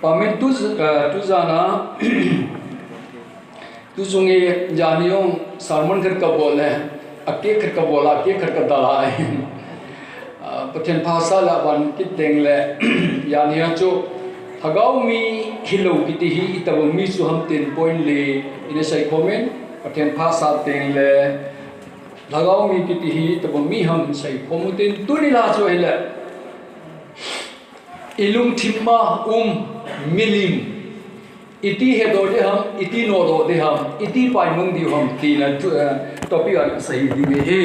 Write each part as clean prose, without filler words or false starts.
Pamen tu zana tu zungi janiong salmon ker kabole ake ker kabola ake ker kadala paten phasa la ban kiteng le yania chu thagau mi hilo kiti hi itabu mi chu ham tin point le ina sai comment paten phasa teng le thagau mi kiti hi itabu mi ham sai komutin tunila chu hele ilung thimma milim iti he do de ham iti no do de ham iti pai mung di ham ti na topic an sahi di he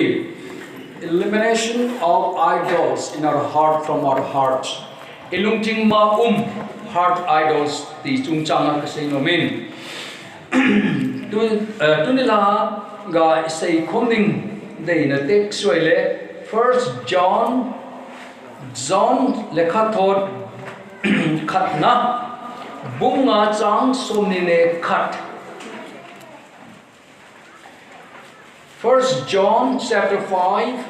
elimination of idols in our heart from our hearts ilung thimma heart idols ti chung chang ka sei no min tu ni la ga sei khomning de na tek soile first John lekha thot khat na bunga chang somnine khat. First John chapter 5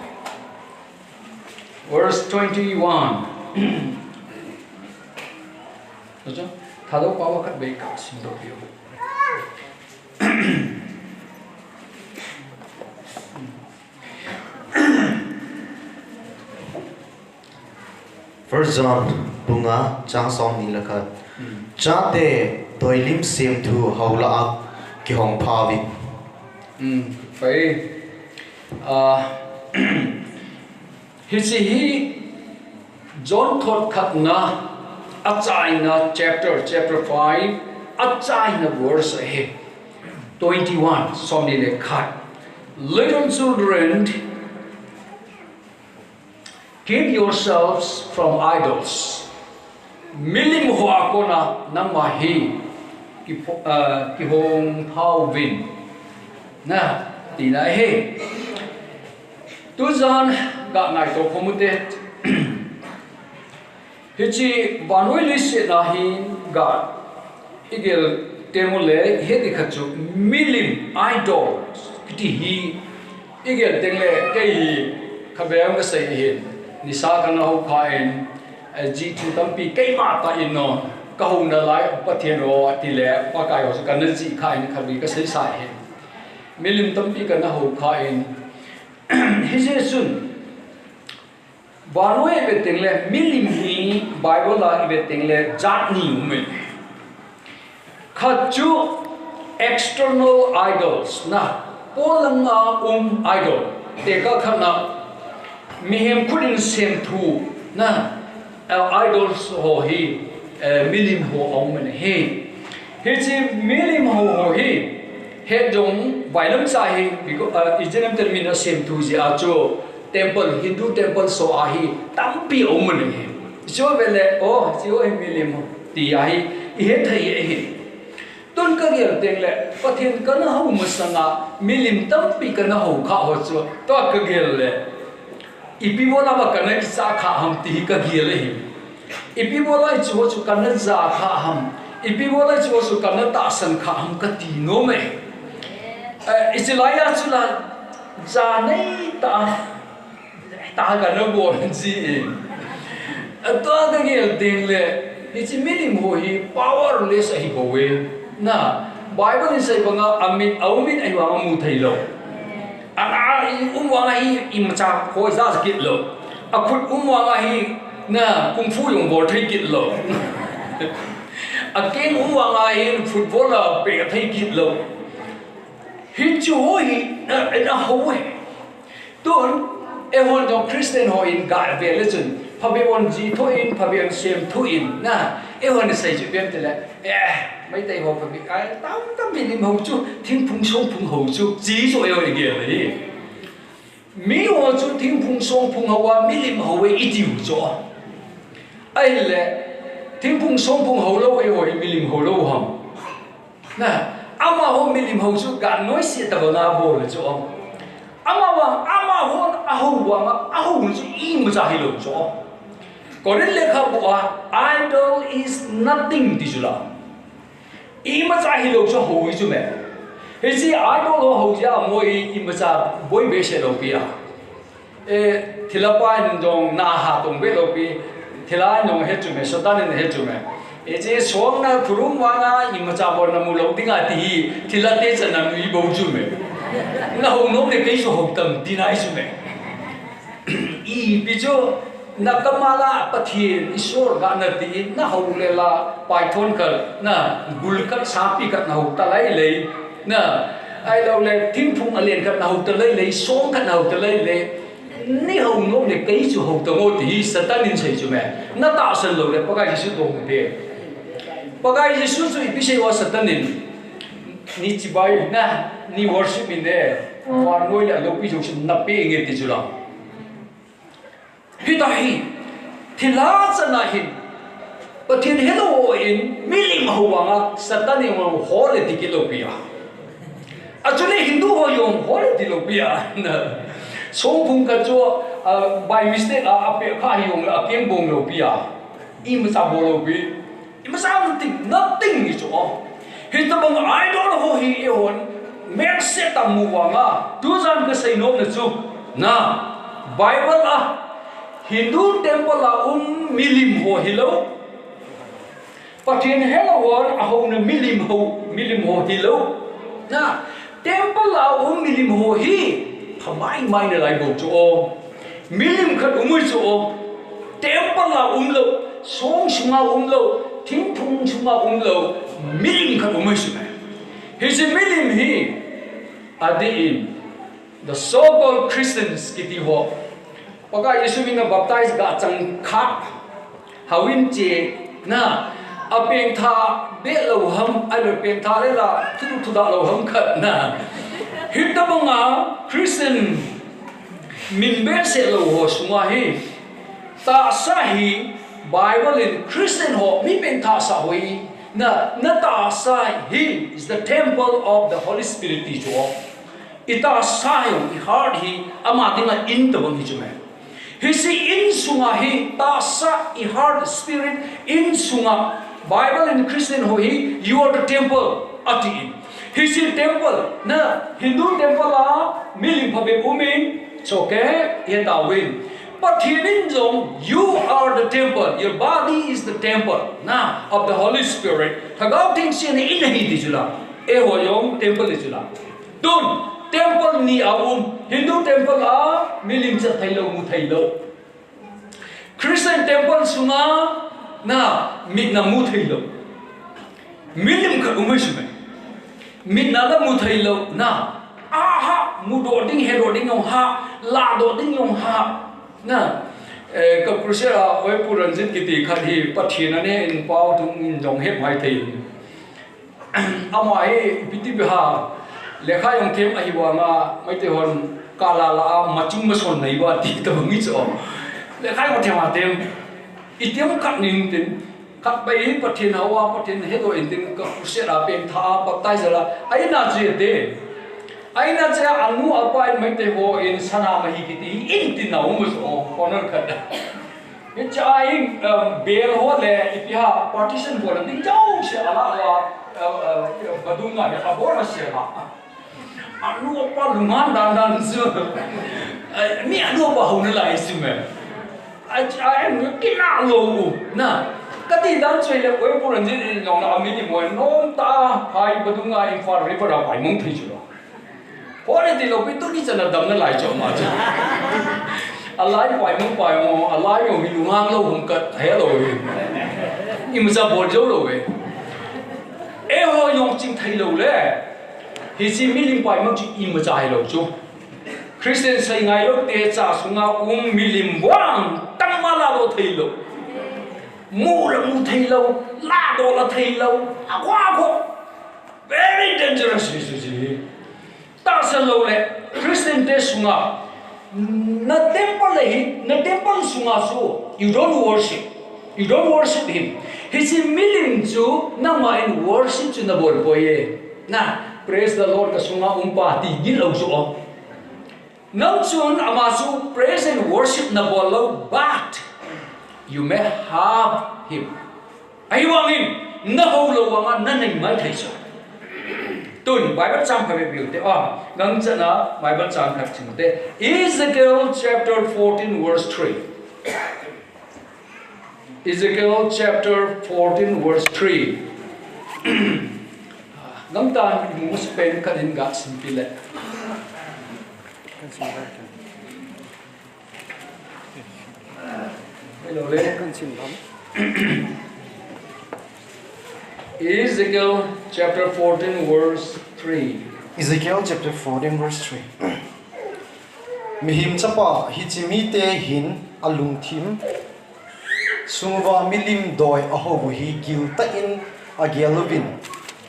verse 21. Thado pawa khat be khat sim do pio. First John bunga chang som ni lakhat cha te toilim sem thu haula ak ki hong phawi phải hi John thot khat na achai na chapter 5 achai na verse he 21 som ni le khat little children keep yourselves from idols. Milim hoa kona nang mahi ki hong thao vin na ti na he tu zan ga ngai to komute hichi banoi lise na hi ga igel temule he dikhachu milim idols ti hi igel tengle kai khabem ga sai hin nisa kana ho khain ji thu tampi kai ma ta in no ka hung na lai pathian ro atile pa kai ho kan ji khain khabi ka sai sai he milim tampi kana ho khain hi je sun banoi be tengle milim hi bible la be tengle jat ni umen khachu external idols na polanga idol te ka khana mihem kudin sem thu na idols ho hi milim ho ong he chi milim ho hi he jong vailam sa hi ijenam termina sem thu ji a cho temple Hindu temple so a hi tampi ong he jo vele o jo he milim ti a hi he thai he ton ka gel tengle pathin kana ho musanga milim tampi kana ho kha ho cho to ka gel le ipi bola ba kana ki sa kha ham ti ka giele hi ipi bola chu chu kana za kha ham ipi bola chu kana ta san kha ham ka ti no me isilaya chu la za nei ta ga no bo ji to da gel ding le ichi milim ho hi powerless hi bo we na bible ni sai banga amit aumin ai wa mu thai lo ana umwanga hi imcha khoi za skit lo akhut umwanga hi na kung fu yong bor thai kit lo again umwanga hi footballer pe thai kit lo hi chu hi na ho we ton e hon do christian ho in ga ve legend phabion ji tho in phabion sem thu in na e hon sai ju bem te la mấy tay hồ phải bị cái tám milim hậu chú thiên phung sông phung hậu chú chỉ số yêu cái này mỹ hồ chú thiên phung sông phung hậu à milim hậu ấy ít nhiều cho ai lẽ thiên phung sông phung hậu lâu ấy hồi milim hậu lâu hầm nè ama hồ milim hậu chú gan nói gì tao na bồ là cho ama hồ ahou chú im mà giải lâu cho còn đến lẽ khác bộ idol is nothing đi chú làm ima cha hi lo cho hoi chu me he si idol ho ja moi ima cha boi be se lo pia thilapa dong na ha tong be lo pi thila nong he chu me satan ne he chu me Eje suang na kurum wanga imacabor na mulong tinga ti tilate sa na nui bauju me. Na honom ne kaiso hoktam dinai su me. I bijo nakamala pathin isor ga na ti na holela python kal na gulkat sapi kat na hoktalai lei na ai lo le tim phung alien kat na hoktalai lei song kat na hoktalai lei ni honom ne kaiso hoktam ti satanin sei ju me na ta san lo le pagai su dong de Pagai Yesus tu ibisay wa satanin ni cibai na ni worship in there warnoi la lopi jo sin nape nge ti jula hitahi thila chanahin pathin hello in milim huwanga satanin wa hole tikilopia actually hindu ho yom hole tilopia na songpung ka jo by mistake ape kha yong la apeng bong lopia im sa bolopi nothing is all. Hita bang idol ho hi ehon merse tamuwa nga tuzan ka say no na chu na Bible Hindu temple milim ho hilo patin hello won aho na milim ho hilo na temple milim ho hi phamai mai na lai bo chu milim khat umui chu temple lo song sunga lo Ting Tung Suma Umlo, Milim Kamushime. He's a Milim he. Adi the so-called Christians Kitty Ho. Paka Yesumina baptized Gatsang Kap. Hawin Che na Apeng Ta Belo Hum, I will pay Tarela, to the Lohum Cut na. Hitabanga Christian Min Beselo ho Sumahi. Ta Sahi. Bible in Christian ho mi pen ta sa hui na ta sa he is the temple of the Holy Spirit ti jo ita sa yo I heart he ama dinga in to bang hi jume he si in sunga he ta sa I heart spirit in sunga Bible in Christian ho he you are the temple ati in he si temple na Hindu temple milim phabe umin choke ye ta win But you are the temple. Your body is the temple now of the Holy Spirit. Thagao ting siya ni inahi di jula. Eho yung temple di jula. Dun temple ni Hindu temple milim sa thaylo mu thaylo. Christian temple sunga na mit na mu thaylo. Milim ka umay mit na mu thaylo na aha mu doding he doding yung ha la doding yung ha. Na kapursia oi puranjit kiti khadi pathina ne in pau tung in jong hep hai thei amai piti biha lekha yong them ahi wa ma mai te hon kala la maching mason nei ba ti to ngi cho lekha yong them atem itiam kat ning tin kat bai pathina wa pathin he do in tin kapursia ra pen tha baptize la ai na ji de Aina cha anu apa mai te ho in sana mahi kiti in tin na umus corner khat in cha in bel ho le ipia partition bo ding jau se ala wa badunga ya abora se ha anu apa luman dan zu ni anu apa ho na lai su me ai kina lo na kati dan choi le oi puran ji long na ami ni mo nom ta hai badunga in far river a pai mong thi chu Ore di lopi tu ni chana dam na lai cho ma cha. Alai pai mo alai yo hi lungang lo hum kat he lo hi. Im sa bo jo lo we. E ho yong ching thai lo le. Hi si mi lim pai mo chi im cha hai lo chu. Christian sai ngai lo te cha sunga mi lim wang tang ma la lo thai lo. Mu la mu thai lo, la do la thai lo. A kwa ko. Very dangerous is ta sa lo le Christian te sunga na temple sunga so you don't worship him he is willing to na ma in worship to na bol boye na praise the Lord ka sunga umpa ti gilo so nang chun amasu praise and worship na bol lo but you may have him ai wang him na ho lo wang na nai mai thai so Tun Bible chang phabe biu te gang chana Bible chang khat chim te Ezekiel chapter 14 verse 3 Ezekiel chapter 14 verse 3. Ngắm tan mu Spain kadin ga simpile. Hello le. Ezekiel chapter 14 verse 3. Ezekiel chapter 14 verse 3. Mihim chapa hichimite hin alung thim sungwa milim doi ahobu hi gilta in agelovin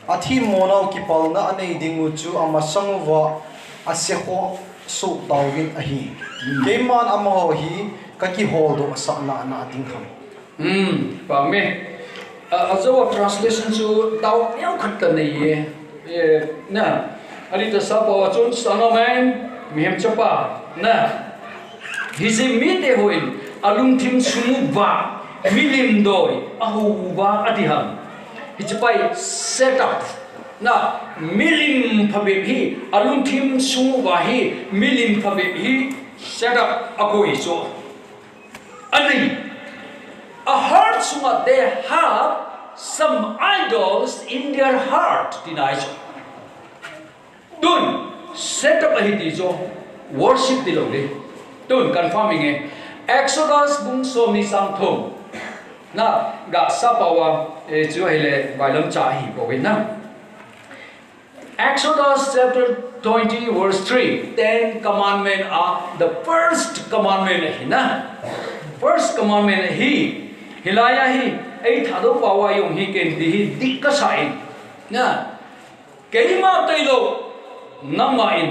athi monau kipal na anei dingu chu ama sangwa aseho su tawin ahi keman amaho hi kaki holdo asa na na tingham Pa me azawa translation chu tau neu khat ta nei ye na ali ta sa pa chun sanamen mihem chapa na hizimite hoin alung thim sumuwa milim doi ahuwa adiham hichpai set up na milim phabe hi alung thim sumuwa hi milim phabe hi set up akoi so ani a heart sunga they have some idols in their heart denies dun set up a hitizo worship the Lord dun confirming Exodus bung som ni sang thom na ga sapawa chu hele bailam cha hi bo na Exodus chapter 20 verse 3 10 commandment are the first commandment na first commandment hi hilaya hi ai thado pawa yong hi ken di di ka sai na keima tailo nama in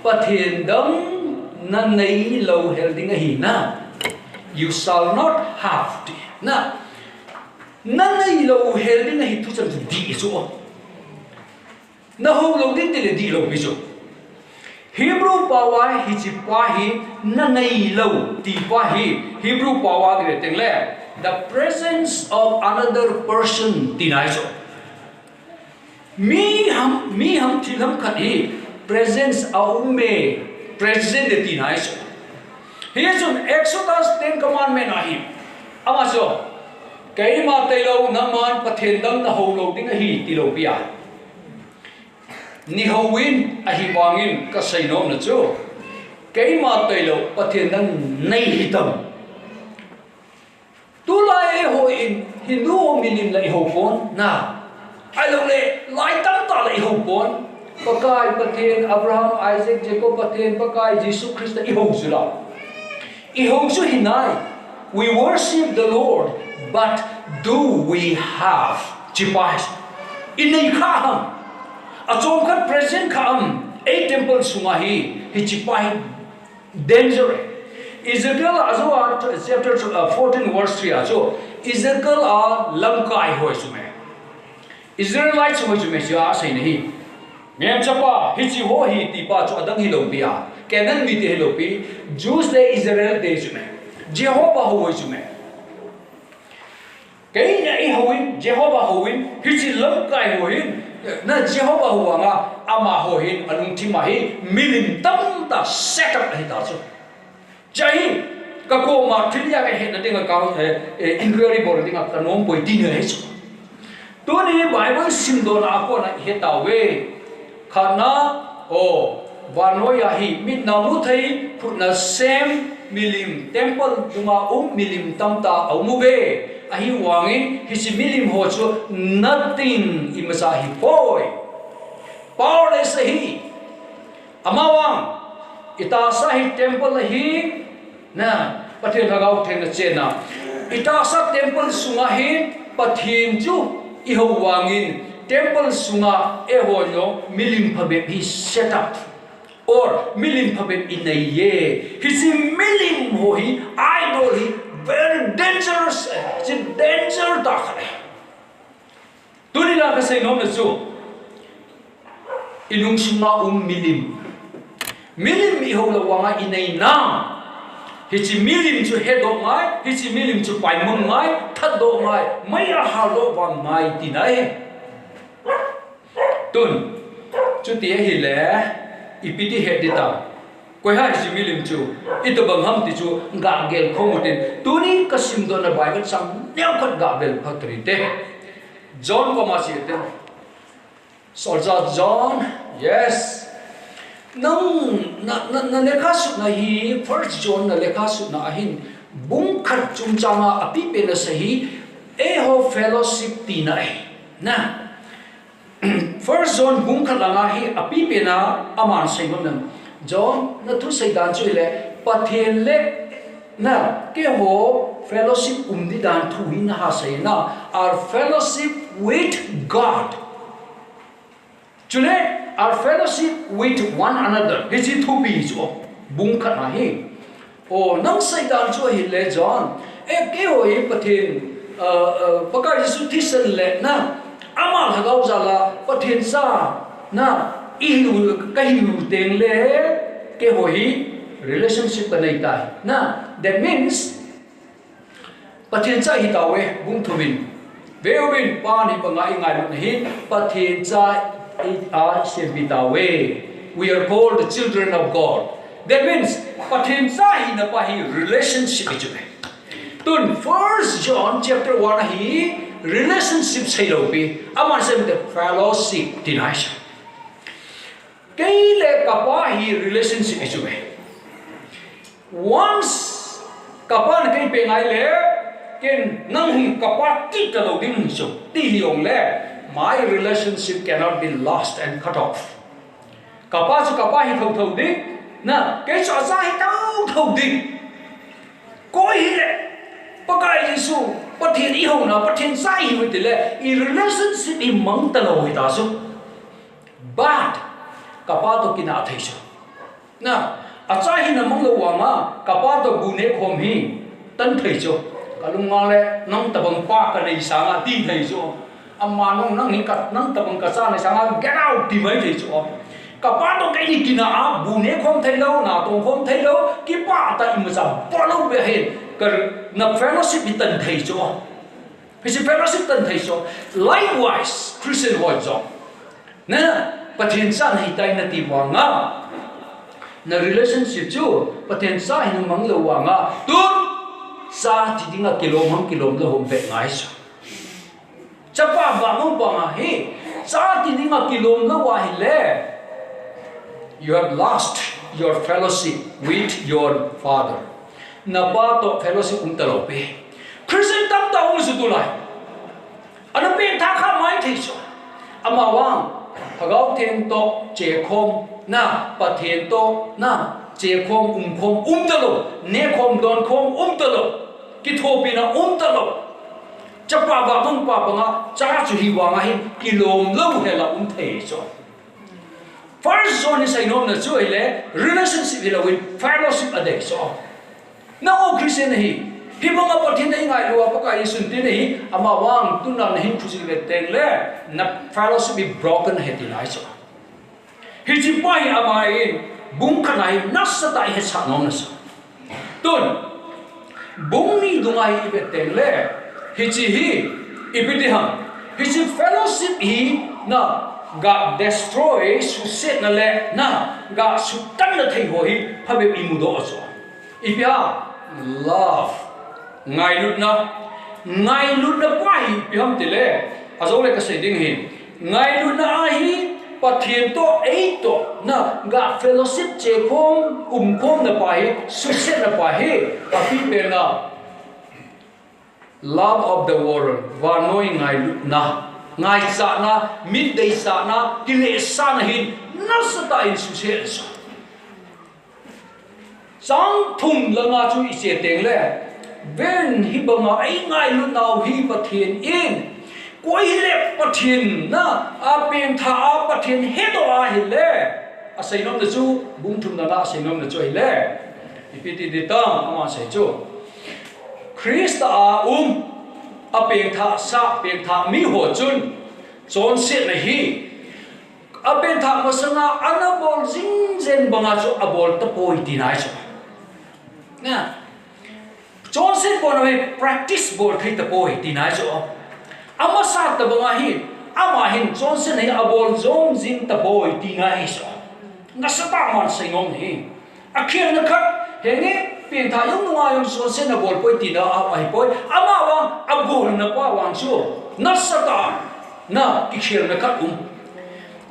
pathian dam na nei lo helding hi na you shall not have to na nei lo helding hi tu cham di so na ho lo din de di lo bi so Hebrew pawa hi chi pa hi na nei lo ti pa hi Hebrew pawa gre teng le the presence of another person denies me ham thilam khat hi presence of me present denies here's an Exodus 10 commandment ahi amaso kai ma tailo naman pathen dam na ho lo ding hi ti lo pia ni howin ahi wangin ka sainom na chu kai ma tailo pathen dam nei hitam tu lai ho in hindu milim lai ho pon na ai lo le lai tam ta lai ho pon pakai pathen Abraham Isaac Jacob pathen pakai Jesus Christ i ho su la i ho su hinai we worship the Lord but do we have chipai in nei kha ham a chom khat present kha am a temple sunga hi chipai dangerous Ezekiel azwa chapter 14 verse 3 azo Ezekiel a lamkai hoi sume Israelites hoi sume sia sai nahi mem chapa hichi ho hi ti pa cho adang hi lo pia kenan mi te lo pi Jews de Israel de sume Jehovah hoi sume kai na I hoin Jehovah hoin hichi lamkai hoin na Jehovah huanga ama hoin anung thima hi milim tam ta set up hi ta so Jai kako ma thilia ke he na dinga ka inquiry bor dinga kanom poi din he so to ni Bible sindo na ko na he ta we khana o vanoya hi mit na mu thai phut na same milim temple dunga milim tamta au be ahi wangin hi si milim ho chu nothing imasa hi boy power is hi amawang ita sa hi temple hi na pathin thagau theng na chena ita sa temple sunga hi pathin chu I ho wangin temple sunga e ho no milim phabe hi set up or milim phabe in a ye hi si milim ho hi idol hi very dangerous it's danger ta khare tunila ka sai nom na chu ilung sunga milim milim I ho la wanga inai na hichi milim chu hedo ngai hichi milim chu pai mun ngai that do ngai mai ra ha lo wang ngai ti nai tun chu ti hi le ipiti he di ta koi hai si milim chu ito bang ham ti chu ga gel khomutin tuni kasim do na bible sam neu khat ga bel phatri te John ko ma si te soldier John yes nang na lekha su na hi first John na lekha su na hin bung khat chung changa api pe na sahi e ho fellowship ti na na first John bung khat langa hi api pe na aman sai ngom nam John na thu sai dan chu le pathen le na ke ho fellowship di dan thu hi na ha sai na our fellowship with God chule our fellowship with one another hiji thu bi chu bung khat na hi o nang sai dan chu hi le John e ke ho hi pathen pakar Jesu thisan le na ama hagau jala pathen sa na ilu kahilu teng le ke hoi relationship ka nei tai na that means pathen cha hi tawe bung thumin veobin pa ni pa ngai ngai na hi pathen cha a se bi tawe we are called the children of God that means pathen cha hi na pa hi relationship chu tun first John chapter 1 hi relationship sai lo bi ama se the fellowship dinai Kay le kapa hi relationship isu me. Once kapa na kay pengai le ken nang hi kapa ti ka lo ding so ti hiong le my relationship cannot be lost and cut off. Kapa su kapa hi thau di na kay sa sa hi thau di. Koi hi le pakai Yesu pathin I hong na pathin sai hi with le I relationship I mang ta lo hi ta su. But kapa to kina thai so na acha hi na mang lo wa ma kapa to bu ne khom hi tan thai so kalung ma le nang tabang pa ka nei sa nga ti thai so amma nong nang ni kat nang tabang ka sa nei sa nga get out ti mai thai so kapa to kai ni kina a bu ne khom thai lo na tong khom thai lo ki pa ta im sa pa lo be he kar na fellowship tan thai so his fellowship tan thai so likewise Christian words na pathen sa hi tai na ti wa nga na relationship chu pathen sa hi mang lo wa nga tu sa ti dinga kilom lo hom be ngai so chapa ba mong pa nga hi sa ti dinga kilom lo wa hi le you have lost your fellowship with your father na pa to fellowship ta lo pe Christian tam ta ung su tu lai ana pe tha kha mai thei so ama wang hagau thiên to che khom na pathen to na che khom ta lo ne khom don khom ta lo ki thopi na ta lo chapa ba mong pa nga cha chu hi wa nga hi kilom lo he la the so first zone is I know na chu ile relationship ile with fellowship ade so na o Christian hi hi mga pathin nei ngai lo pa ka isun tin hi ama wang tunan hin phuji le teng le na fellowship be broken hetin ai so hi chi pai ama in bung khanai nasa tai he sa nom na so tun bung ni dungai ibe teng le hi chi hi ibiti ham hi chi fellowship hi na ga destroy su set na le na ga su tan na thei ho hi phabe imudo so ipya love ngai lut na kwai pi ham ti le azo le ka sei ding hi ngai lut na hi pathian to ei to na ga fellowship che khom khom na pa hi su set na pa hi pa pi pe na love of the world wa noi ngai lut na ngai sa na midday sa na kile sa na hin na sa ta in su set so sang thum la nga chu I se teng le ven hi banga ai ngai lu nau hi pathian in koi le pathian na a pen tha a pathian he do a hi le a sai nom de chu bung thum na sai nom de chu hi le ipiti de tam ama sai chu Christ a a pen tha sa pen tha mi ho chun chon se na hi a pen tha ma sanga anabol jing zen banga chu abol ta poi ti nai chu na Johnson bono practice bol thai ta boy tinai so ama sa ta banga hi ama hin Johnson hi abol zong jin ta boy tinai so na sa ta man sai ngom hi akhir na khat henge pen tha yong nunga yong so se na bol poi ti na ai poi ama wang abol na pa wang chu na sata na ikhir na khat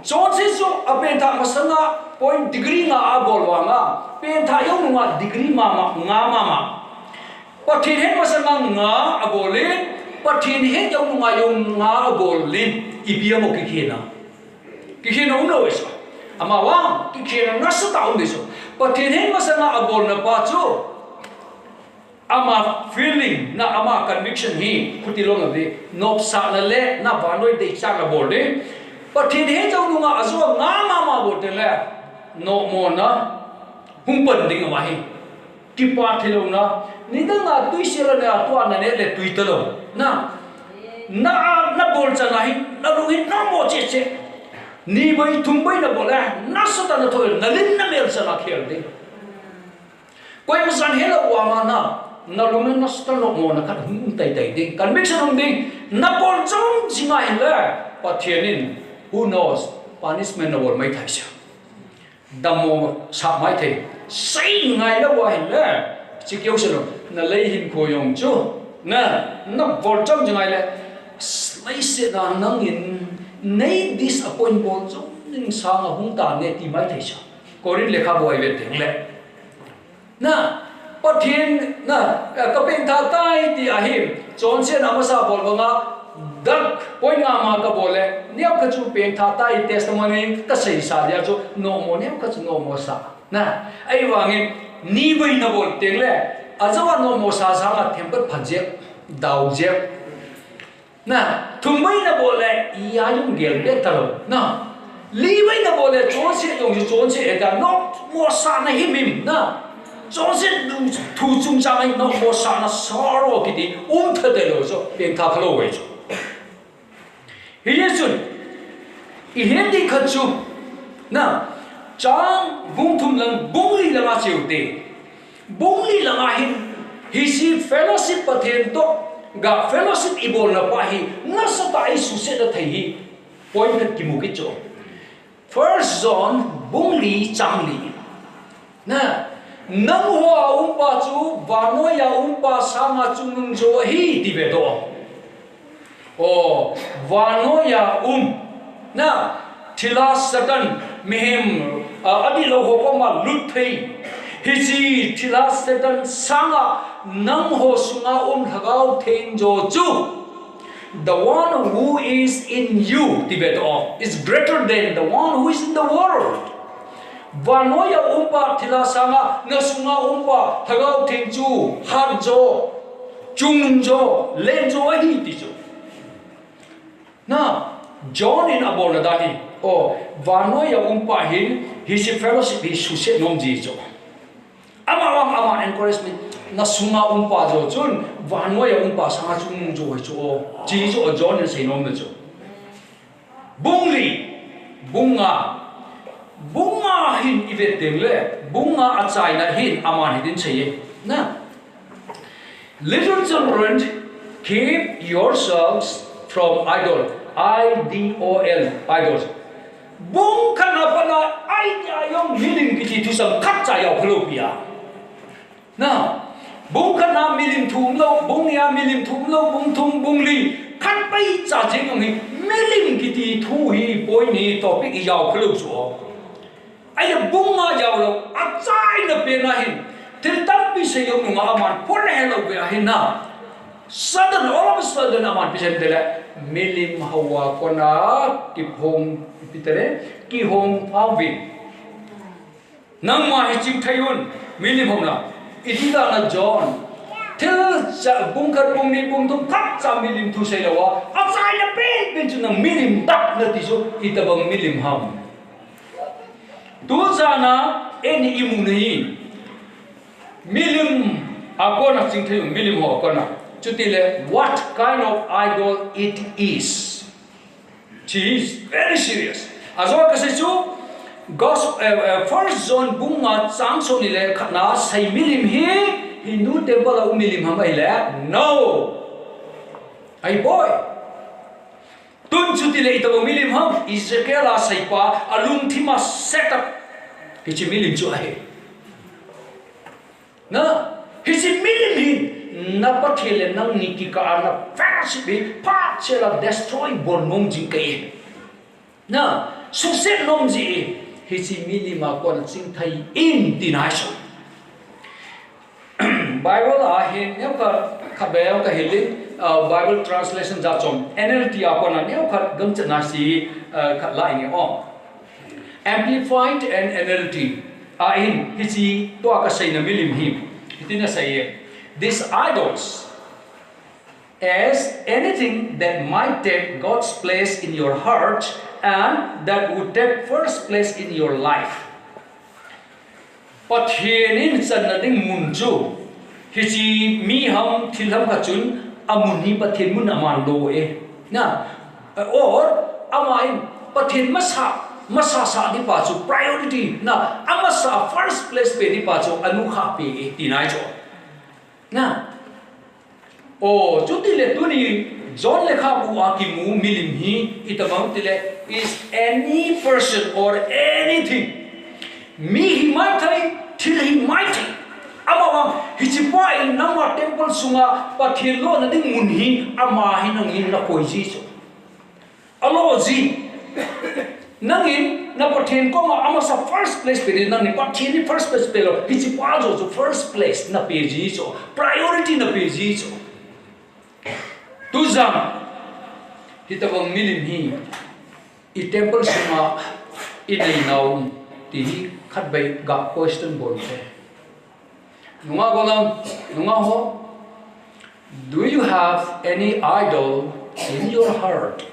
so se so apen tha masanga point degree nga abol wanga pen tha yong nunga degree ma ma pathin he masanga nga abolin pathin he yong nunga yong nga abolin ibia mo kikhina no eso ama wang kikhina na sata so pathin he masanga abol na pa chu ama feeling na ama conviction hi khutilong ave nop sa na le na banoi de cha na bol de pathin he jong nunga azo nga ma bol de le no mo na hung pan ding ma hi ki pa thilong na ni da nga tui sela na to na ne le tui talo na bol cha na hi na lu hi na mo che ni bai thum bai na bol na sa ta na thoi na lin na mel sa na khel de koi ma san he la wa ma na lu na sta lo mo na khat hum tai ding kan mix on ding na bol chong jinga hi le pathianin who knows punishment na bol mai thai sha damo sa mai thai sai ngai la wa hi le chi kyo se lo na lei hin ko yong chu na bol chong jinga le lai se na nang in nei disappoint bol chong ning sa nga hung ta ne ti mai thai sha korin lekha boi ve thing le na pathin na ka pen tha tai ti a him chon se na ma sa bol wanga dak point nga ma ka bole niam ka chu pen tha tai testimony ka sei sa dia chu no mo niam ka chu no mo sa na ai wangin ni bai na bol teng le azawa no mo sa nga themper phanje dau je na thum bai na bole ya yung gel le taro na li bai na bole chon se yong chu chon se ga no mo sa na himim na chon se thu chung cha mai no mo sa na sorrow ki ti tha de lo so pen tha khalo we chu Yesun, ihen di khachu, na chang bung thum lang bung li langa chiute, bung li langa hin hisi fellowship pathen to ga fellowship ibol na pahi na sa tai su se da thai hi point ka kimu ki cho. First zone bung li chang li, na nang hoa pa chu vano ya pa sama chung jo hi di ve do. Vanoya na thila satan mihim adi lo ho ma lut thei hiji thila satan sanga nang ho sunga thagau thein jo chu the one who is in you tibet is greater than the one who is in the world vanoya pa thila sanga na sunga pa thagau thein chu har jo chung jo len jo hi ti jo na John in abola dahi vano ya pa hin his fellowship hi suse nom ji jo ama encouragement na sunga pa jo chun vano ya pa sa chung jo cho ji jo John in sei nom na jo bungli bunga hin ivet dengle bunga achai na hin ama hidin cheye na little children keep yourselves from idol, I-D-O-L, idols. Bung kanapa na ay yung milim kiti tu sang katsa yaw kalupia. Na, bung kana milim tumlo, bung ya milim tumlo, bung tum bung li, kat bay cha jing yung milim kiti tu hi boy ni topic yaw kalupso. Ay bung nga yaw lo, atsay na pinahin. Tiltampi sa yung mga aman, pura hello pinahin na. Sudden, all of a sudden, aman pisang dila milim hawa ko na kihong pitare kihong awin nang mahicing tayun milim hom na idila na John tel sa bungkar bung ni bung tum kap sa milim tu sa lawa asay na pen chu nang milim dak na tiso itabang milim ham tu sana eni imung ni milim ako na sing tayun milim ho ako na Chutile, what kind of idol it is? She is very serious. Azo kasi chu, first zone bunga chang so nile na say milim hi Hindu temple au milim hamai le no. Ay boy. Tun chutile ito milim ham Ezekiel say pa alung thima set up. Kichi milim chu ahe. na hisi milim hi na pathile nang nikika na fellowship hi pa chela destroy bon nom jing kai na success nom ji hisi milima kon sing thai in denial Bible ahin ne ka khabel ka hilin Bible translation ja chom NLT apona ne ka gam chana si khat lai ni om Amplified and NLT ahin hisi to ka sai na milim hi hitina sai these idols as anything that might take God's place in your heart and that would take first place in your life Pathianin sanading munju hisi mi ham thilham kachun amuni pathin mun aman lo na or amain pathin masa sa di pa chu priority na amasa first place pe di pa chu anukha pe tinai cho na o chuti le tuni John le kha bu a ki mu milim hi itamam tile is any person or anything mi hi mai thai thil hi mai thai amawang hichipa in nama temple sunga pathin lo na ding mun hi ama hi nang in na koi ji so alo ji nangin na pathin ko ma ama sa first place pe nang ni pathin ni first place pe lo hichipa jo first place na pe ji so priority na pe ji so tu zam hitawang milim hi I temple sunga inai naw ti khat bai ga question bol te nunga golam nunga ho do you have any idol in your heart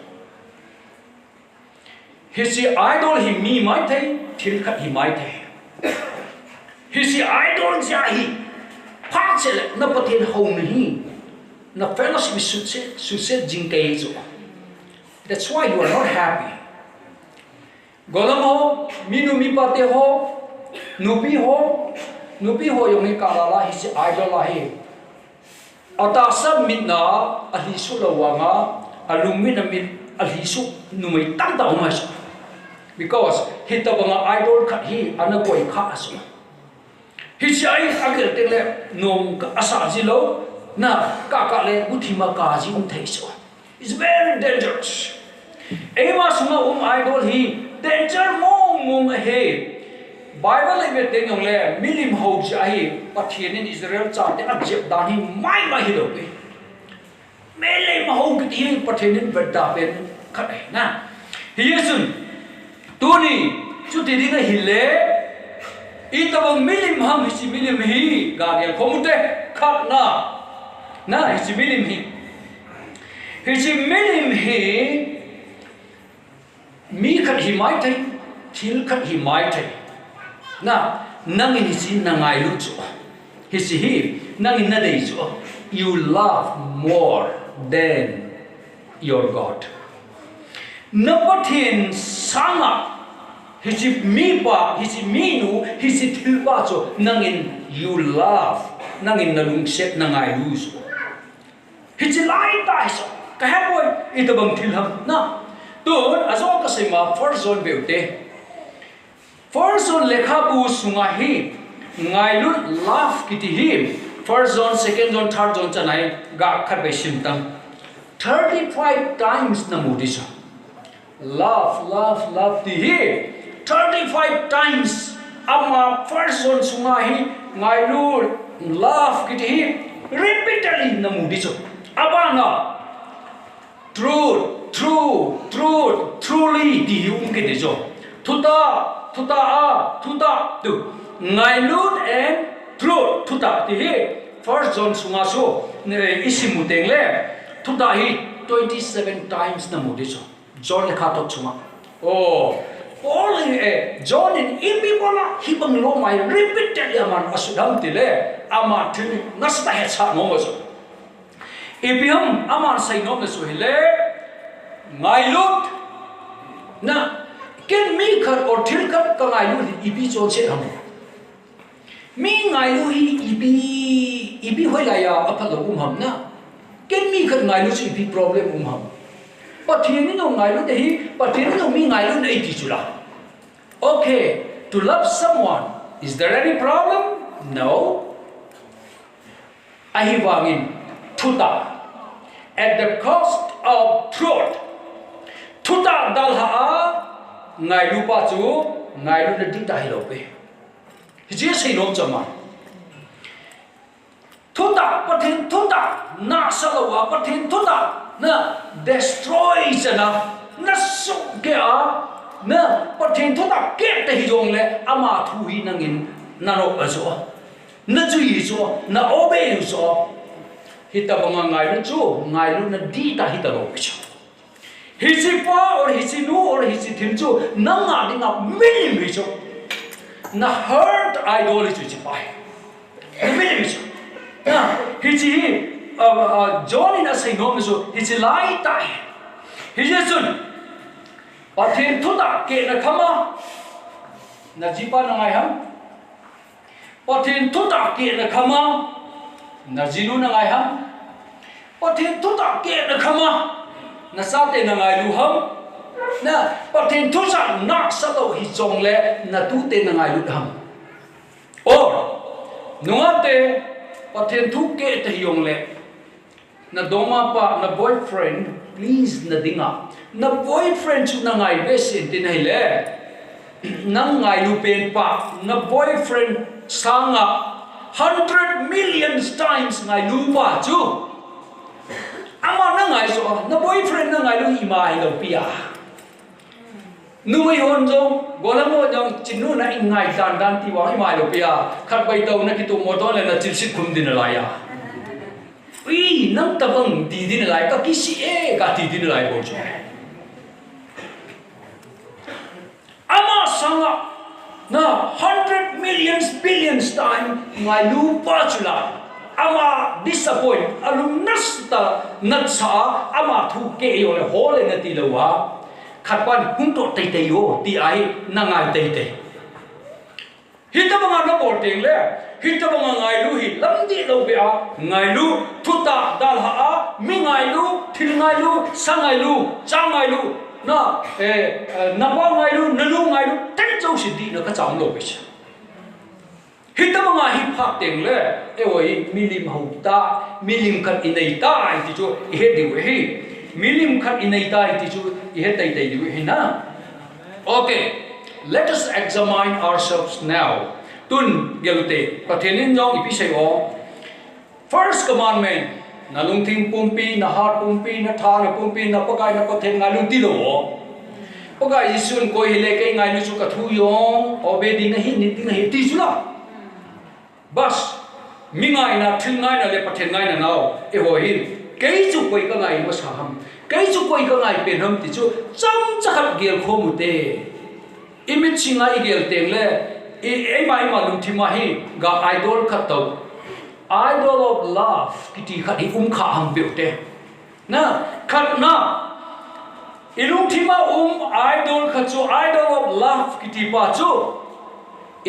hisi idol hi mi mai thai thil khat hi mai thai hisi idol ja hi pha chele na pathin hom hi na fellowship success jing kai zo that's why you are not happy golam ho minu mi pate ho nubi ho yong ni kala la hi si idol la hi ata sab mit na ali su la wanga alumi na mit ali su numai tam ta ma sa because hita banga idol khat hi ana koi kha asu hi si ai akil te le nom ka asa ji lo na ka le uthima ka ji thai so it's very dangerous ema suma idol hi danger mong ahead Bible le te ngong le milim ho ja hi pathian in Israel cha te ab jep dan hi mai hi lo pe mele ma ho ki hi pathian in verda pen khat na hi yesun tu ni chu ti ding hi le I tabang milim ham hi milim hi ga gel khomute khat na hi milim hi milim hi mi khat hi mai thai thil khat hi mai thai na nangin hisi nangai lu chu hisi hi nangin na dei chu you love more than your God napathin sanga hisi mi pa hisi mi nu hisi thil pa chu nangin you love nangin na lung set nangai lu chu hisi lai ta so ka ha boy itabang thil ham na Tun aso kasima first zone beute first zone lekha pu sunga hi ngailut love kiti hi first zone second zone third zone chanai ga khat be simtam 35 times namudisa love ti hi 35 times ama first zone sunga hi ngailut love kiti hi repeatedly namudisa abana truly di yung kiti jo tuta tu ngailut and truth tuta ti hi first zone sunga so isimu tengle tuta hi 27 times na mudiso John le khatok chuma all John in ibibola hi bang lo mai repeatedly aman asudam tile ama tin nasta he cha no so ibiam aman sai no so hele ngailut na ken mi khar or thil khat ka ngailut ibi cho che ham mi ngailu hi ibi hoi la ya apal ham na ken mi khat ngailu chi ibi problem ham pathian ni no ngailu de hi pathian no mi ngailu nei ti chula okay to love someone is there any problem no ahi wangin thuta at the cost of truth thuta dal ha ngai lu pa chu ngai lu na di ta hi lo pe ji sei nom chama thuta pathin thuta na sa lo wa pathin thuta na destroy chana na su ke a na pathin thuta ke te hi jong le ama thu hi nangin na ro a so na chu yi so na obey so hita banga ngai lu chu ngai lu na di ta hi ta lo chu hi si pa or hi si nu or hi si thim chu na nga di nga min mi chu na hurt idolatry chi pai min mi chu na hi chi John in a say no so hi chi lai tai hi je sun pathin thuta ke na khama na ji pa na ngai ham pathin thuta ke na khama na jinu na ngai ham pathin thuta ke na khama na sa te na ngai lu ham na pathin thusa na sa lo hi chong le na tu te na ngai lu ham or nunga te pathin thu ke te yong le na doma pa na boyfriend please na dinga na boyfriend chu na ngai be sin tin hai le nang ngai lu pen pa na boyfriend sanga 100 million times ngai lu pa chu ama na ngai so na boyfriend na ngai lu ima ai lo pia nuôi hôn dong golam mo dong chinu na ingai dan dan ti wa ima lo pia khat bai tau na ki tu mo to le na chil sit khum din la ya ui nang ta bang ti din lai ka ki si e ka ti din lai bo chu ama sanga na 100 millions billions time ngai lu pa chula ama disappoint alum nasta natsa ama thu ke yo le hole na ti lo wa khat pan hung to tai tai yo ti ai na ngai tai tai hita banga no bol teng le hita banga ngai lu hi lam di lo be a ngai lu thuta dal ha a mi ngai lu thil ngai lu sa ngai lu cha ngai lu na na ba ngai lu na lu ngai lu ten chau si di na ka chang lo be cha hita banga hi phak teng le e oi milim hau ta milim khat inai ta ai ti chu he di we hi milim khat inai ta ai ti chu he tai tai di we hi na okay let us examine ourselves now tun gelute pathenin jong ipi sei o first commandment na lungthing pumpi na hat pumpi na tha na pumpi na pakai na pathen nga lung ti lo pakai isun ko hile kai ngai nu chu ka thu yong obedi na hi ni ti na hi ti chu la bas mingai na thil ngai na le pathen ngai na nau e ho hin kai chu koi ka ngai ma sa ham kai chu koi ka ngai pen ham ti chu cham chakhat gel kho mu te image singai gel teng le ei mai ma lum thima hi ga idol khat to idol of love kiti khat hi kha ham be te na khat na ilum thima idol khat chu idol of love kiti pa chu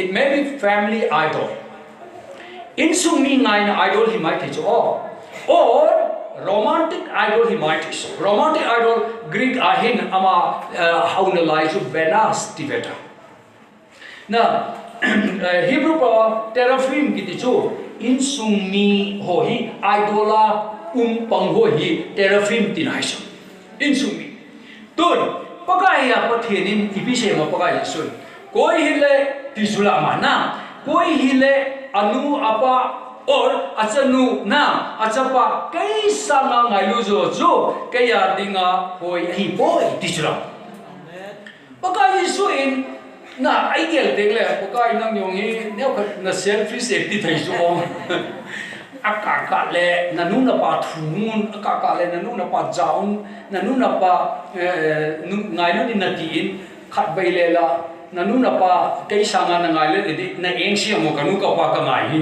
it may be family idol in sung mi ngai na idol hi mai the chu or romantic idol hi mai the romantic idol Greek ahin ama hauna lai chu Venus tiveta na Hebrew pa teraphim kiti chu in sung mi ho hi idola pang ho hi teraphim tinai chu in sung mi tun pakai ya pathenin ibise ma pakai sun koi hile tisula mana koi hile anu apa or achanu na achapa kai sama ngai lu zo zo kaya dinga hoi hi boy tisula pakai su in na ai gel deng le pakai nang yong hi neu khat na selfish acti thai zo akaka le nanu na pa thungun akaka le nanu na pa jaun nanu na pa ngai lu ni na tin khat bai le la nanu na pa kai sanga na ngai le di na eng si mo kanu ka pa ka ngai hi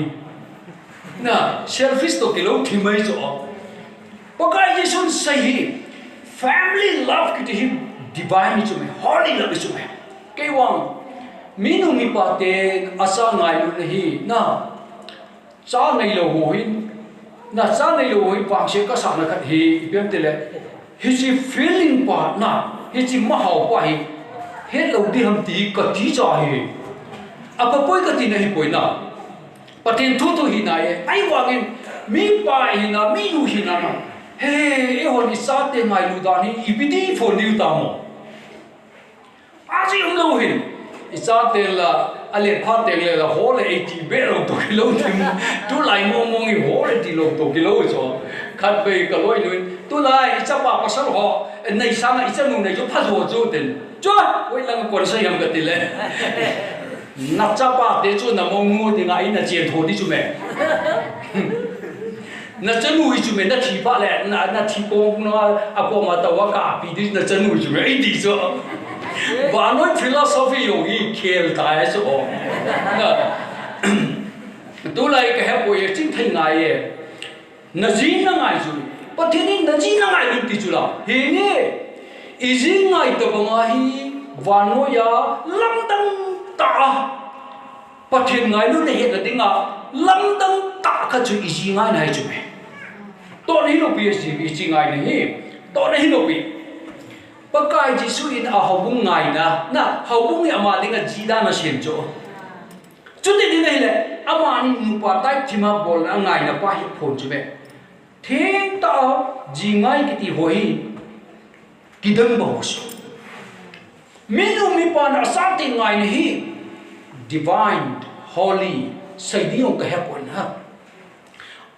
na selfish to kilo thimai zo pakai jisun sahi family love ki hi divine chu me holy love chu me kai wang minu mi pa te asa ngai lu hi na cha nei lo ho hin na cha nei lo hi pa se ka sa na khat hi pem te le hi chi feeling pa na hi chi ma hau pa hi he lo di ham ti ka ti cha hi apa poi ka ti nei poi na paten thu thu hi na ye ai wangin mi pa hina mi lu hina na he e hon isa te ngai lu da ni ibidi for new ta mo aji lo hin isa te la ale pha te le la ho le 80 be lo to kilo tim tu lai mo mo ngi ho le ti lo to kilo so khat be ka loi lui tu lai isa pa pa sal ho nei sa na isa nu nei jo pha zo zo ten cho oi lang kon sa yam ka ti le nắp cha ba để cho nằm mong mua thì ngài là tiền thổ đi chú mẹ, nắp chân nuôi chú mẹ nắp thịt ba lẹ nắp thịt bông nó à bông mà tàu cá bị đi nắp chân nuôi chú mẹ đi cho, và nói philosophy dùng ý kêu tài số, tôi lại cái hệ bồi chính thành ngài nắp gì nó ngài chú, bất thế nên nắp gì nó ngài luôn đi chú là, hiện nay, ý gì ngài tập ngài và nói ya lắm tăng ta bắt thiên ngài luôn hiện là tiếng ngà lâm đăng ta cái chuyện gì ngài này chứ mày tôi này nó biết gì ngài này tôi này nó biết bất cái gì suy in hậu bung ngài na hậu bung này mà tiếng gì đó nó xem cho chút đi này là mà ni nụ pa tai thì mà bol ngài là pa hiệp phồn chứ mày thế ta gì ngài cái gì hồi cái đấng bảo số Minu mi pa na sakti ngai ni hi divine holy sai di ong ka hepon ha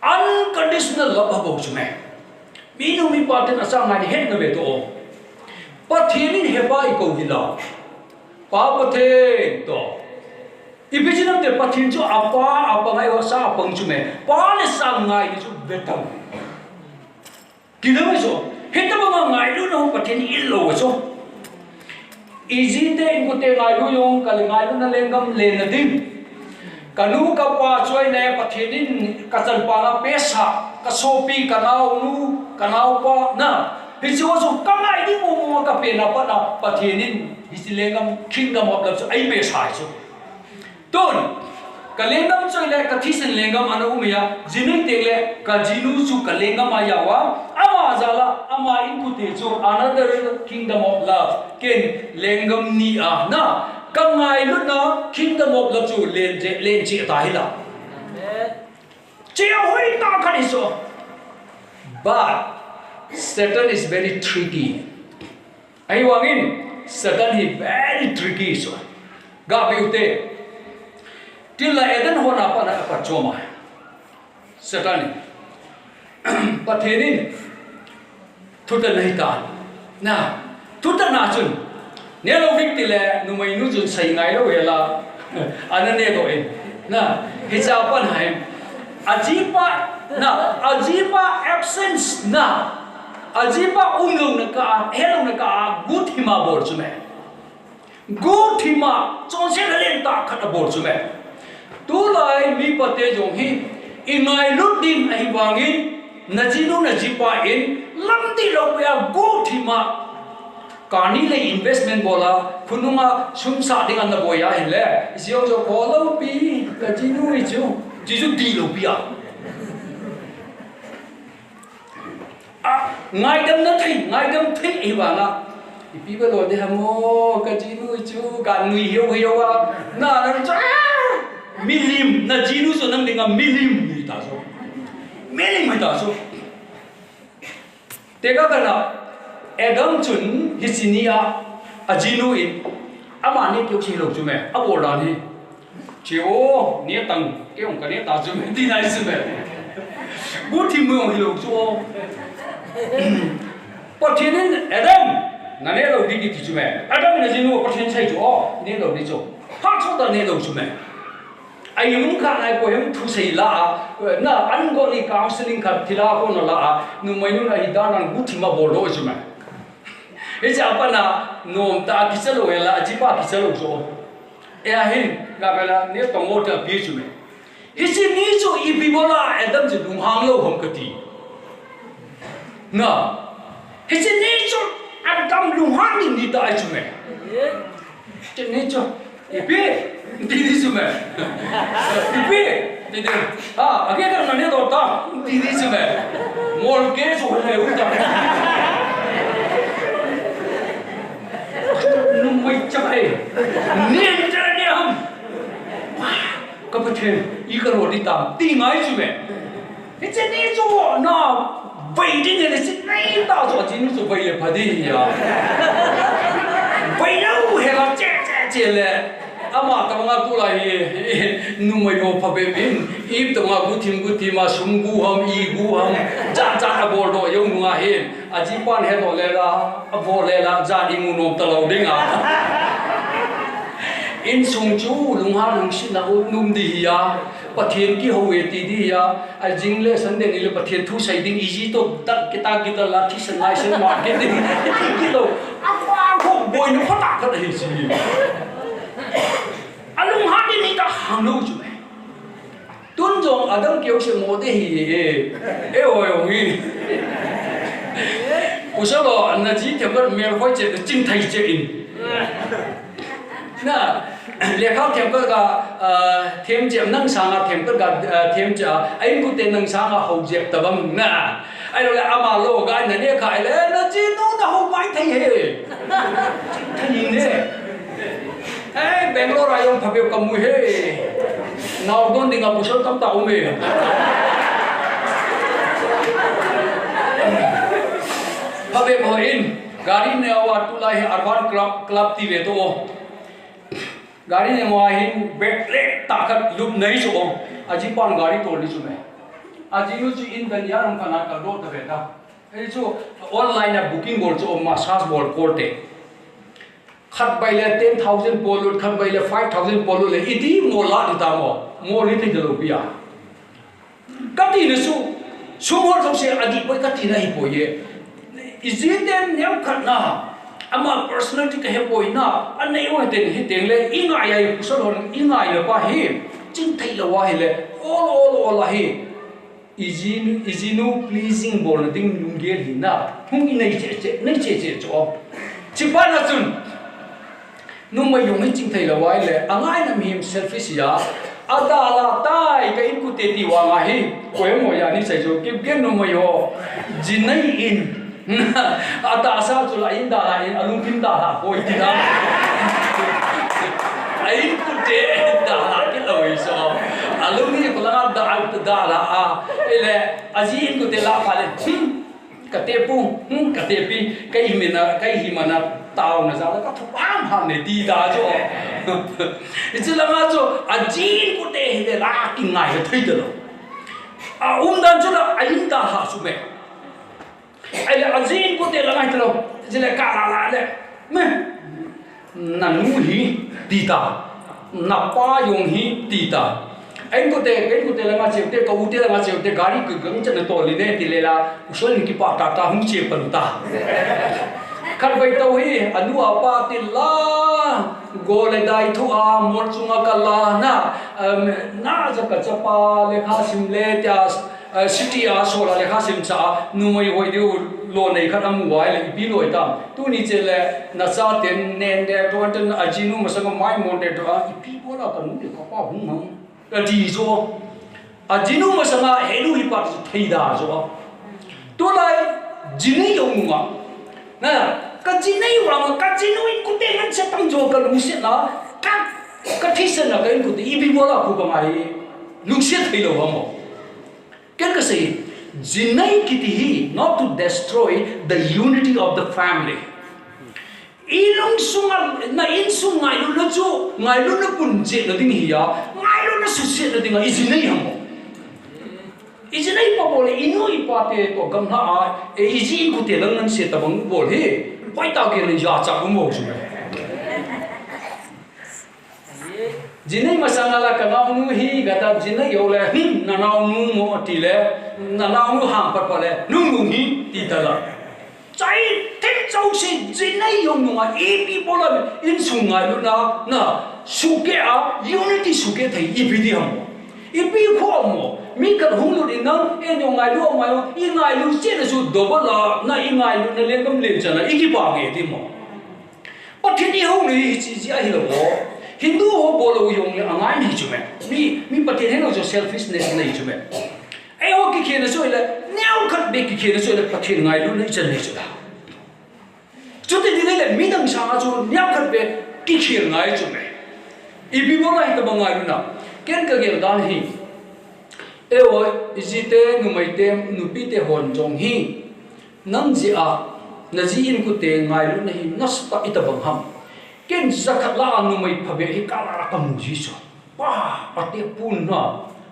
unconditional love ha bo chume minu mi pa ten asa ngai ni het na ve to pa thinin he ba I ko hila pa pa the to ibijinam te pa thin chu apa ngai wa sa pang chume pa le sa ngai ni chu betam kidam so heta ba ngai lu no pa thin il lo so easy te in kute ngai lu yong kal ngai lu na lengam len na ding kanu ka pa choi ne pathinin ka chan pa na pesa ka sopi ka nau nu ka nau pa na hi chu so ka ngai di mo ka pe na pa na pathinin hi si lengam kingdom of love so ai pe sai so ton ka lengam choi le ka thisen lengam anu mya jinung te le ka jinu chu ka lengam ya wa ama jala ama in kute chu another kingdom of love ken lengam ni a na ka ngai lu na kingdom of love chu len che ta hi la che hoi ta khani so but Satan is very tricky ai wangin Satan is very tricky so ga be ute till la eden hona pa na pa choma Satan pathenin thuta nahi ta na thuta na chun ne lo vik tile nu mai nu chun sai ngai lo hela anane do en na hicha pan hai ajiba absence na ajiba ungong na ka hello na ka good hima bor chume good hima chon se len ta khana bor chume tu lai mi pate jong hi ingai lutin ai wangin najinu najipa in lamdi lo ya good hima kani le investment bola khununga sumsa ding an boya hele isiong jo bolo pi kajinu ichu jisu di lo pi a ngai dam na thai ai wa na ipi ba lo de hamo kajinu ichu kan nui hiu wa na cha milim na jinu so nang dinga milim ni ta so milim mai ta so teka kana Adam chun hisinia ajinu in amani kyo chi lo chume abola ni chio ni tang ke ong ka ni ta chume ti nai sume bu thi mu ong lo chu pathinin Adam na ne lo di ki chume Adam na jinu pathin sai chu ne lo ni chu ha chu da ne lo chume ai mun kha ai ko hem thu sei la na an go ni counseling kha thila ko no la nu mai nu na hi da nan bu thi ma bo lo chume Ece apa na nom ta kisalo ela ajiba kisalo so. Ea hin gabela ne tongo ta bichu me. Hisi ni so ibibola Adam je dumhang lo hom kati. Na. Hisi ni so Adam dumhang ni ta ai chume. Che ni so ibi di chume. Ibi di age ka na ne do ta di chume. Mol ke so le uta. Numai capai, nian cara dia ham. Wah, kebetulan ikan roti tam, tinggal cuma. cái chuyện này cho nó vậy đi này là chuyện này tao cho chính nó vậy là phải đi à vậy đâu hay là chết là ama tao ngã tu lại nung mày hồ phải bên ít tao ngã gu tim mà sum gu ham i gu ham cha abol do yung nung ahe aji pan he do le la abol le la cha di mu nom talo ding à in sung chu lung ha lung sin na num di ya pathian ki howe ti di ya a jing le san de ni le pathian thu sai ding easy to tak kita la thi san lai san marketing ki lo a kwa ko boy no khata ka hi si alung ha di ni ta hang no chu tun jong adam kieu se mo de hi e oi oi usalo na ji te ba me hoi che jing thai che in na le khao thêm cái thêm chém nâng sang thêm cái thêm chả anh cũng tên nâng sang hậu dẹp tập âm na anh nói là ama lo cái này nè khai lên nó chỉ nó hậu mãi thấy hè thấy nè ấy Bangalore ai ông phải biểu cầm mùi hè nào con đi ngọc một số tấm tàu mì phải biểu hỏi in gari này ở tu lai Arvan club ti về to gari ne moi hin betle takat lup nei so aji pan gari tol ni sume aji nu chi in dan yaram kana ka do ta beta ei chu online a booking bol chu massage bol korte khat baile 10,000 pollut khat baile 5,000 pollut le iti mola ni ta mo ni te jalo pia kati ne su mo so se adi poi kati na hi poye iziten nyam khat na ama personality ka he poina anei oi ten hi teng le inga ya kusol hon inga ya pa hi chin thai la wa hi le all hi izinu pleasing bol ding lungel hi na hung nei che cho chi pa na chun nu mai yong hi chin thai la wa le angai na mim selfish ya adala tai ka in ku te ti wa nga hi ko mo ya ni sai jo ke nu mai ho jinai in ata sa chu la in da la in alung kim da la koi ti da ai ku te da la ke loi so alung ni ko la da la a ele aji in ku te la fa le ka te pu ka te pi kai hi mana tao na za la ka thu am ha ne ti da jo ichi la ma jo aji in ku te he la ki ngai he thai de lo a dan chu la ai da ha su me ai là azin của tiền là ngay từ đầu chỉ là cả là đấy mẹ nà nu hi tita nà pa yong hi tita anh của tiền là ngay chiều tiền cầu tiền là ngay chiều tiền gari cứ gắng chân tổ lên đấy thì là usul ni kipa ta hung chiều phần ta khăn vậy tàu hi anu apa tiền la go le dai thu a mor chunga kala na za ka chapa le kha sim le tia city a sola le kha sim cha nu mai hoi deu lo nei khat am wai le pi loi ta tu ni che le na cha ten nen de to ten ajinu masang mai mon de to a pi bola ka nu de ka pa hung hang ka di zo ajinu masang helu hi pa thei da zo tu lai jini yong ma na ka jinai wa ma ka jinu in ku te ngan se tang jo ka lu se na ka thi se na ka in ku te pi bola ku ka mai lu se thei lo mo क्या कसे जिन्नई किती ही not to destroy the unity of the family ilung sungal na in sungai lu na chu ngai lu na punje na ding hiya ngai lu na susi na ding izinai hamo izinai pa bole inu ipate to gam na a izi ku te lang nan se tabang bol he pai ta ke le ya cha mo chu jinai masangala kanau nu hi gata jinai yole nanau nu mo ti le nanau nu ham par le nu hi ti tala chai tem chau si jinai yong nu a pi bola in sungai lu na suke a unity suke thai ipi di ham ipi kho mo mi ka hung lu din nang en yong ngai lu mai i ngai lu che na su do ba la na i ngai lu na le kam len chana i ki ba nge ti mo pathini hung ni chi chi a hi lo Hindu ho bolo yong le angai ni chume mi patin heno jo selfishness nei chume ai ho ki khena so ile nyau khat be ki khena so ile patin ngai lu nei chan nei chuda chote di le mi dang sa chu nyau khat be ki khir ngai chume I bi bola hi ta bangai lu na ken ka gel dan hi oi izite numaitem nupite hon jong hi nang ji a na ji in ku te ngai lu na hi nasta itabang ham ken zakat la numai phabe hi kala kam ji so pa ate pun na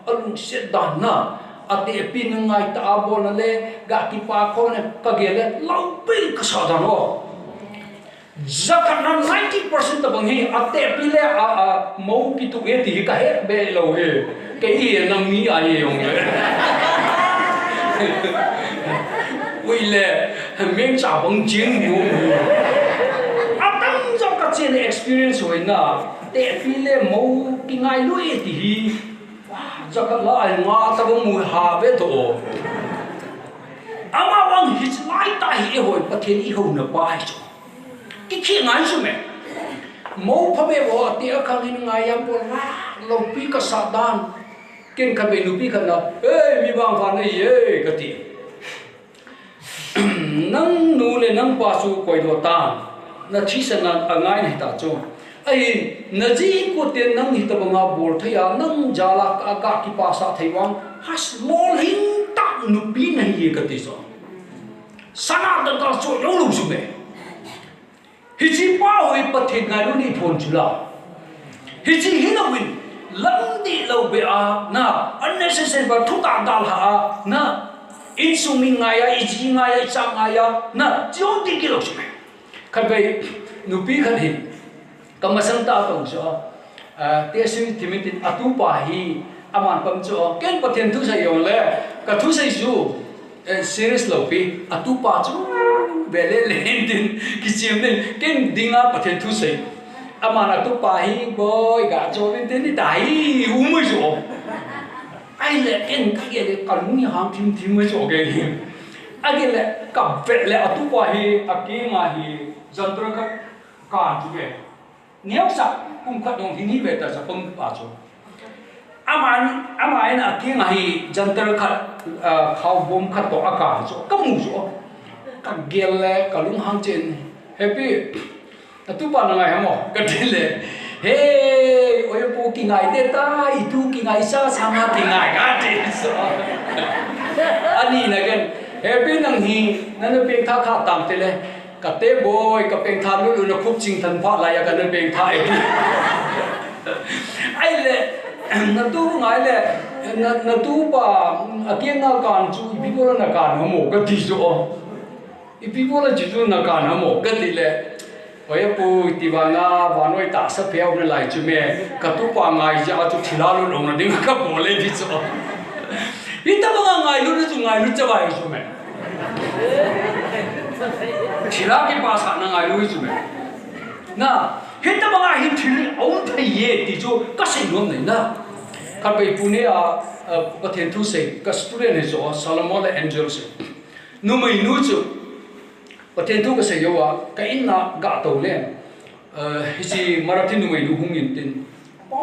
alung set dan na ate pin ngai ta abon le ga ki pa ko ne ka gele lau pil ka sa dan o zakat na 90% tabang hi ate pile a mau ki tu e ti ka he be lo he ke i nang mi a ye yong le ui le meng cha bang jing mu atang jong ka chen experience hoi na te pile mau ki ngai lu e ti hi wa zakat la ai nga ta bang mu ha be to ama wang hi lai ta hi hoi pathen i ho na pa hi cái khi ngài số mẹ mẫu pháp về vợ tiệt khang hình ngài em bỏ ra lâu pi cả sa đan kinh khăn về nụ pi khăn là ê mi bang phan này ê cái tiệt nang nụ lên nang pa su quay đồ tan na chỉ sinh là ngài này ta cho ai na gì của tiền nang hít tập ngà bol thấy à nang jala cả ki pa sa thấy vang has mol hình tak nụ pi này gì cái tiệt sao sana đã ta cho lâu lâu số mẹ hiji pa hoi pathet ngai lu ni phon chula hiji hinawin lam di lo be a na unnecessary ba thuta dal ha na insumi ngai ya iji ngai ya cha ngai ya na jo di kilo chme khan bai nupi khan hi kamasang ta tong so te sui timitin atu pa hi aman pam cho ken pathen thu sai yong le ka thu sai su serious lo pi atu pa chu bele len din kichim den ken dinga pathen thu sei amana tu pa hi boy ga cho den den ni dai umui so ai le ken ka ge le kan ni ham thim thim mai so ge ni age le ka ve le atu pa hi ake nga hi jantra ka ka chu ge niau sa kum khat dong hi ni ve ta sa pang pa cho amai na ake nga hi jantra khat khau bom khat to aka so ka mu so ka gele ka lung hang chen happy tu pa na ngai hamo ka dile hey oi pu ki ngai de ta I tu ki ngai sa sama ki ngai ka de so ani na gen happy nang hi na no peng tha kha tam te le ka te boy ka peng tha lu na khup ching than pha la ya ka no peng tha ai le na tu ngai le na tu pa akieng na kan chu bi ko na kan hamo ka ti so people là chỉ na kan hamo cái gì lệ oi pu tivana vanoi ta sa pheo na lai chu me ka tu pa ngai ja chu thila lu long na ding ka bole di so ita ba ngai lu chu ngai lu cha bai chu me thila ke pa sa na ngai lu chu me na hita ba ngai hin thil ông thai ye ti chu ka sei nom nei na ka bai pu ne a pathen thu sei ka student ne so Solomon the angels nu mai nu chu pathen thu ka se yo wa ka in na ga to le hi marathi nu mai nu hung in tin pa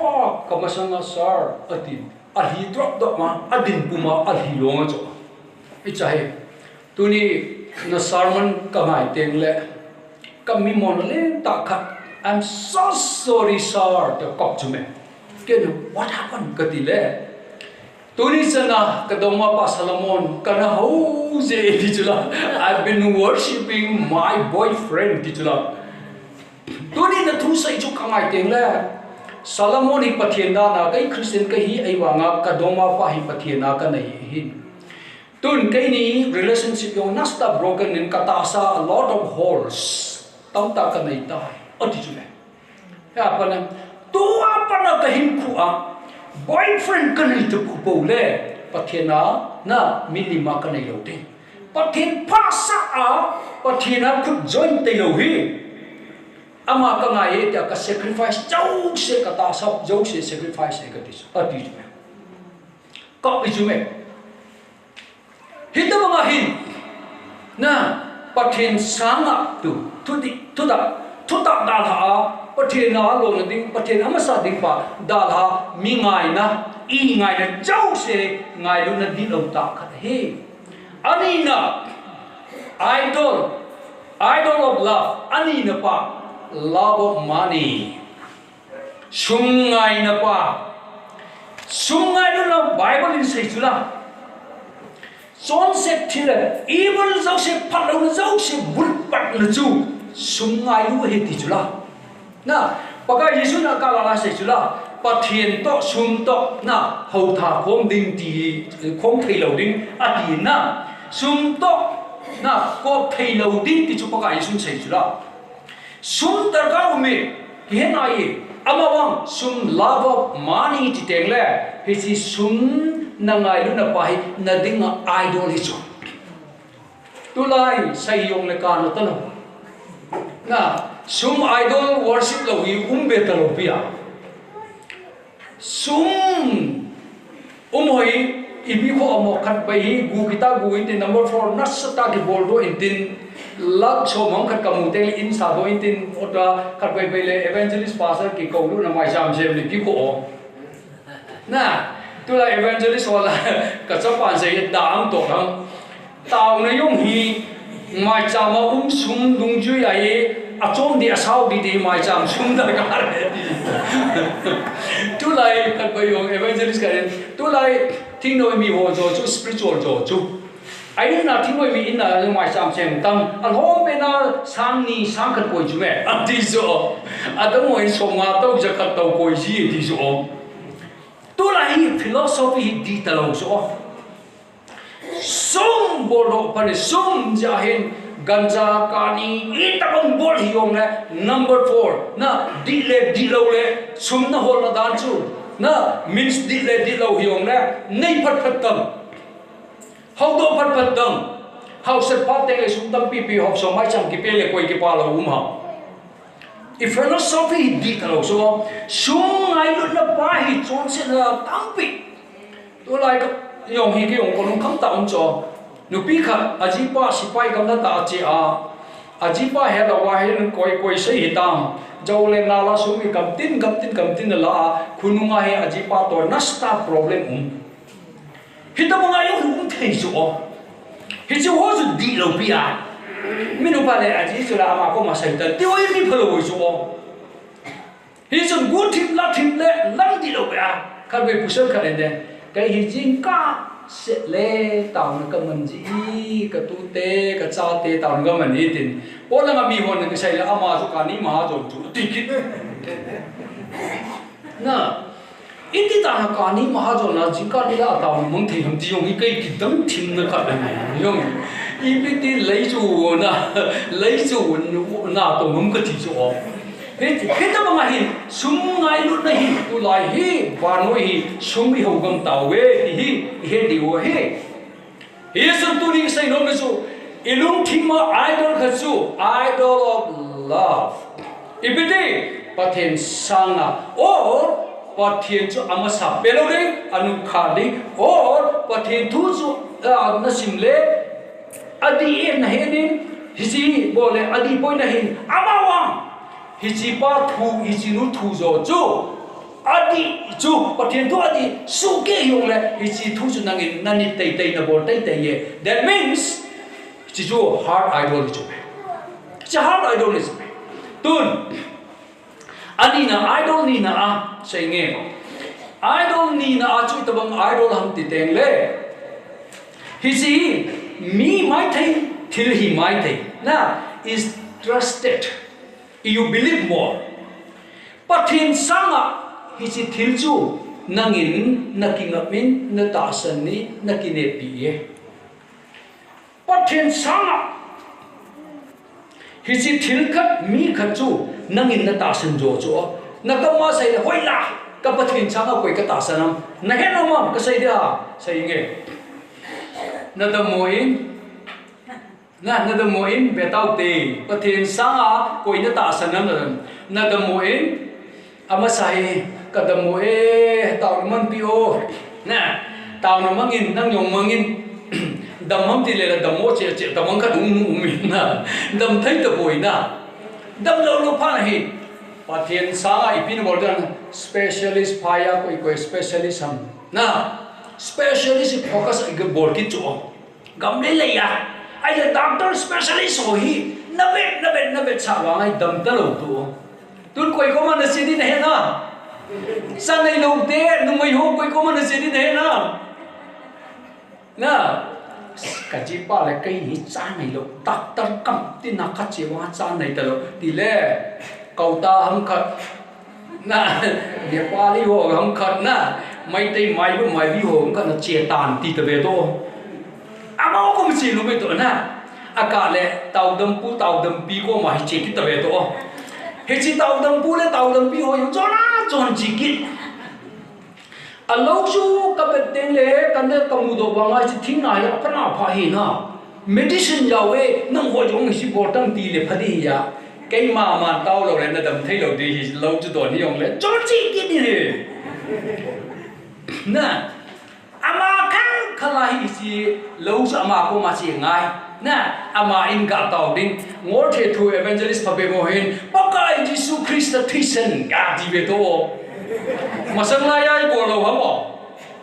ka masanga sar atin a hi drop dot ma adin puma a hi longa cho I chai tu ni na sermon ka ngai teng le ka mi mon le ta khat I'm so sorry sir to kop chu me ken what happened ka ti le Tuni sana kadoma pa Solomon kana ho je titula I've been worshiping my boyfriend titula Tuni na thu sai chu kangai teng le Solomon hi pathian da na kai Christian kai hi ai wanga kadoma pa hi pathian na ka nei hin Tun kai ni relationship yo nasta broken in katasa a lot of holes tam ta ka nei ta attitude ya pa na tu apa na ka hin khu a boyfriend ka nei tu po le pathiana na minima ka nei lo te pathian pa sa a pathiana khut join te lo hi ama ka ngai te ka sacrifice chau se ka ta sab jau se sacrifice e ka ti ati me ka bi ju me hita mga hin na pathian sanga tu tuta dal ha pathian na lo na ding pathian ama sa ding pa dal ha mi ngai na I ngai na chau se ngai lu na di lo ta khat he ani na idol of love ani na pa love of money sung ngai na pa sum ngai lu na Bible in sei chu la John said thile evil zau se phat lo zau se bul pat na chu sum ngai lu he ti chu la na paka Yesu na ka la sei chu la pa thien to sum to na hầu tha khom ding ti khom thei lo ding a ti na sum to na ko thei lo ding ti chu paka Yesu sei chu la sum tar ka umi he na ye amawang sum love of money ti teng le he si sum na ngai lu na pai na ding idol hi chu tu lai sai yong le ka no ta no na sum idol worship lo hi be ta lo pia sum hoi ibi ko amo khat pai hi gu kita gu in number 4 nasata ki bol do in tin lag so mong khat kamu te in sa do in tin ota khat pai pai le evangelist pastor ki ko lu na mai sam sem ni pi ko na tu la evangelist wala ka cha pan se da am to ham tao na yong hi mai cha ma sum dung ju ya ye a chom di asau di mai cham sum da ka tu lai kan pai yong evangelist ka tu lai thing noi mi ho jo chu spiritual jo chu ai na thing noi mi in na mai cham sem tam al hom pe na sang ni sang khat poi chu me a ti zo a da moi som ma to ja khat to poi ji ti zo tu lai philosophy di ta lo so sum bolo pane sum jahin ganja kani itabang bol hiong le number 4 na di lo le sum na hol na dan chu na means di lo hiong le nei phat tam how do phat tam how se pa te le sum tam pi hop so mai cham ki pe le koi ki pa lo ha if philosophy di ta lo so sum ngai lu na pa hi chon se na tam pi to lai ka yong hi ki yong ko lung kham ta on cho nu pi kha ajipa sipai kam na ta che a ajipa he la wa he koi sei hi tam jo le na la su mi kam tin la khununga he ajipa to nasta problem hi ta mo ngai hu thei su o hi chu ho su di lo pi a mi nu pa le aji su la ma ko ma sai ta ti oi mi phalo su o hi chu good tip la tip le lam di lo pi a kha be pusel kha le cái hi jing ka sẽ lê tao nó cầm mình gì cái tu tê cái cha tê tao nó cầm mình đi tin bố là mà mi hồn cái say là ama cho cả ní mà rồi chủ tì kít nè ít tí tao nó cả ní mà rồi là chỉ cả đi là tao nó muốn thì làm gì dùng cái kít đấm thìn nó cả này dùng ít tí lấy chủ na tao muốn cái gì chỗ hết đó mà hi sum ngai lut na hi tu lai hi và nói hi sum hi hồng gam tàu về hi hết điều hết hi sum tu đi say nó cái số ilung thím mà idol cái số idol of love ibete pathen sanga or pathen cho amasa pelo đấy anu khadi or pathen thu cho na simle adi en na hedin hi bole adi boy na hin amawang hijipa thu hijinu thu zo chu adi chu pathian tu adi su ke yong le hiji thu chu nangin nani tei na bol tei ye that means chi chu heart idolatry chi heart idolatry tun ani na idol ni na a sei nge idol ni na a chu tabang idol ham ti teng le hiji mi mai thei thil hi mai thei na is trusted you believe more pathin sanga hi chi thil chu nangin nakingapin na tasan ni nakine pi pathin sanga hi chi thil khat mi khat chu nangin na tasan jo chu nakama sai na hoila ka pathin sanga koi ka tasanam na he no mam ka sai da sai nge na da moin na da moin betau te pathin sanga koi na ta sanam na da moin ama sai ka da moe taw man pio na taw na mangin nang yong mangin dam ham ti le da mo che che dam ka dum mi na dam thai ta boi na dam lo pha na hi pathin sanga ipin bol dan specialist phaya koi specialist ham na specialist focus ga bol ki chu gam le le ya ai là doctor specialist rồi na bet sa wa ngai dam ta lo tu tun koi ko man si di na he na sang này lâu té nung mày hô quay có mà nó sẽ đi thế na cả chị ba lại cây gì cha này lâu tắc tắc cầm tin nào cắt chị hoa cha này tao thì lẽ cầu ta không khật na địa ba đi hồ không khật na mày tây mày với mày đi hồ không khật nó chia tàn thì tao về thôi à mà không chỉ lúc bây giờ na à cả lẽ tàu đâm pi có mày chỉ cái tao về thôi hết chỉ tàu đâm pi hồ yung cho na chọn chỉ kít à lâu chú các bạn tên lẽ cái này các mùa đông ngay chỉ thính này là cái nào phải hình ha medicine giàu ấy nông hội chúng mình chỉ bỏ tăng tỷ lệ phát đi ya cái mà tao lâu lên là đầm thấy lâu đi lâu chú tuổi đi dùng lên cho chỉ cái đi nè ama khăn lại gì lâu cho ama có mà chỉ ngay nè ama in cả tàu đinh ngồi thế thôi evangelist pháp bề mohin bao cái Jesus Christ thisen cả đi về đó mà sang lại ai có lâu hả mo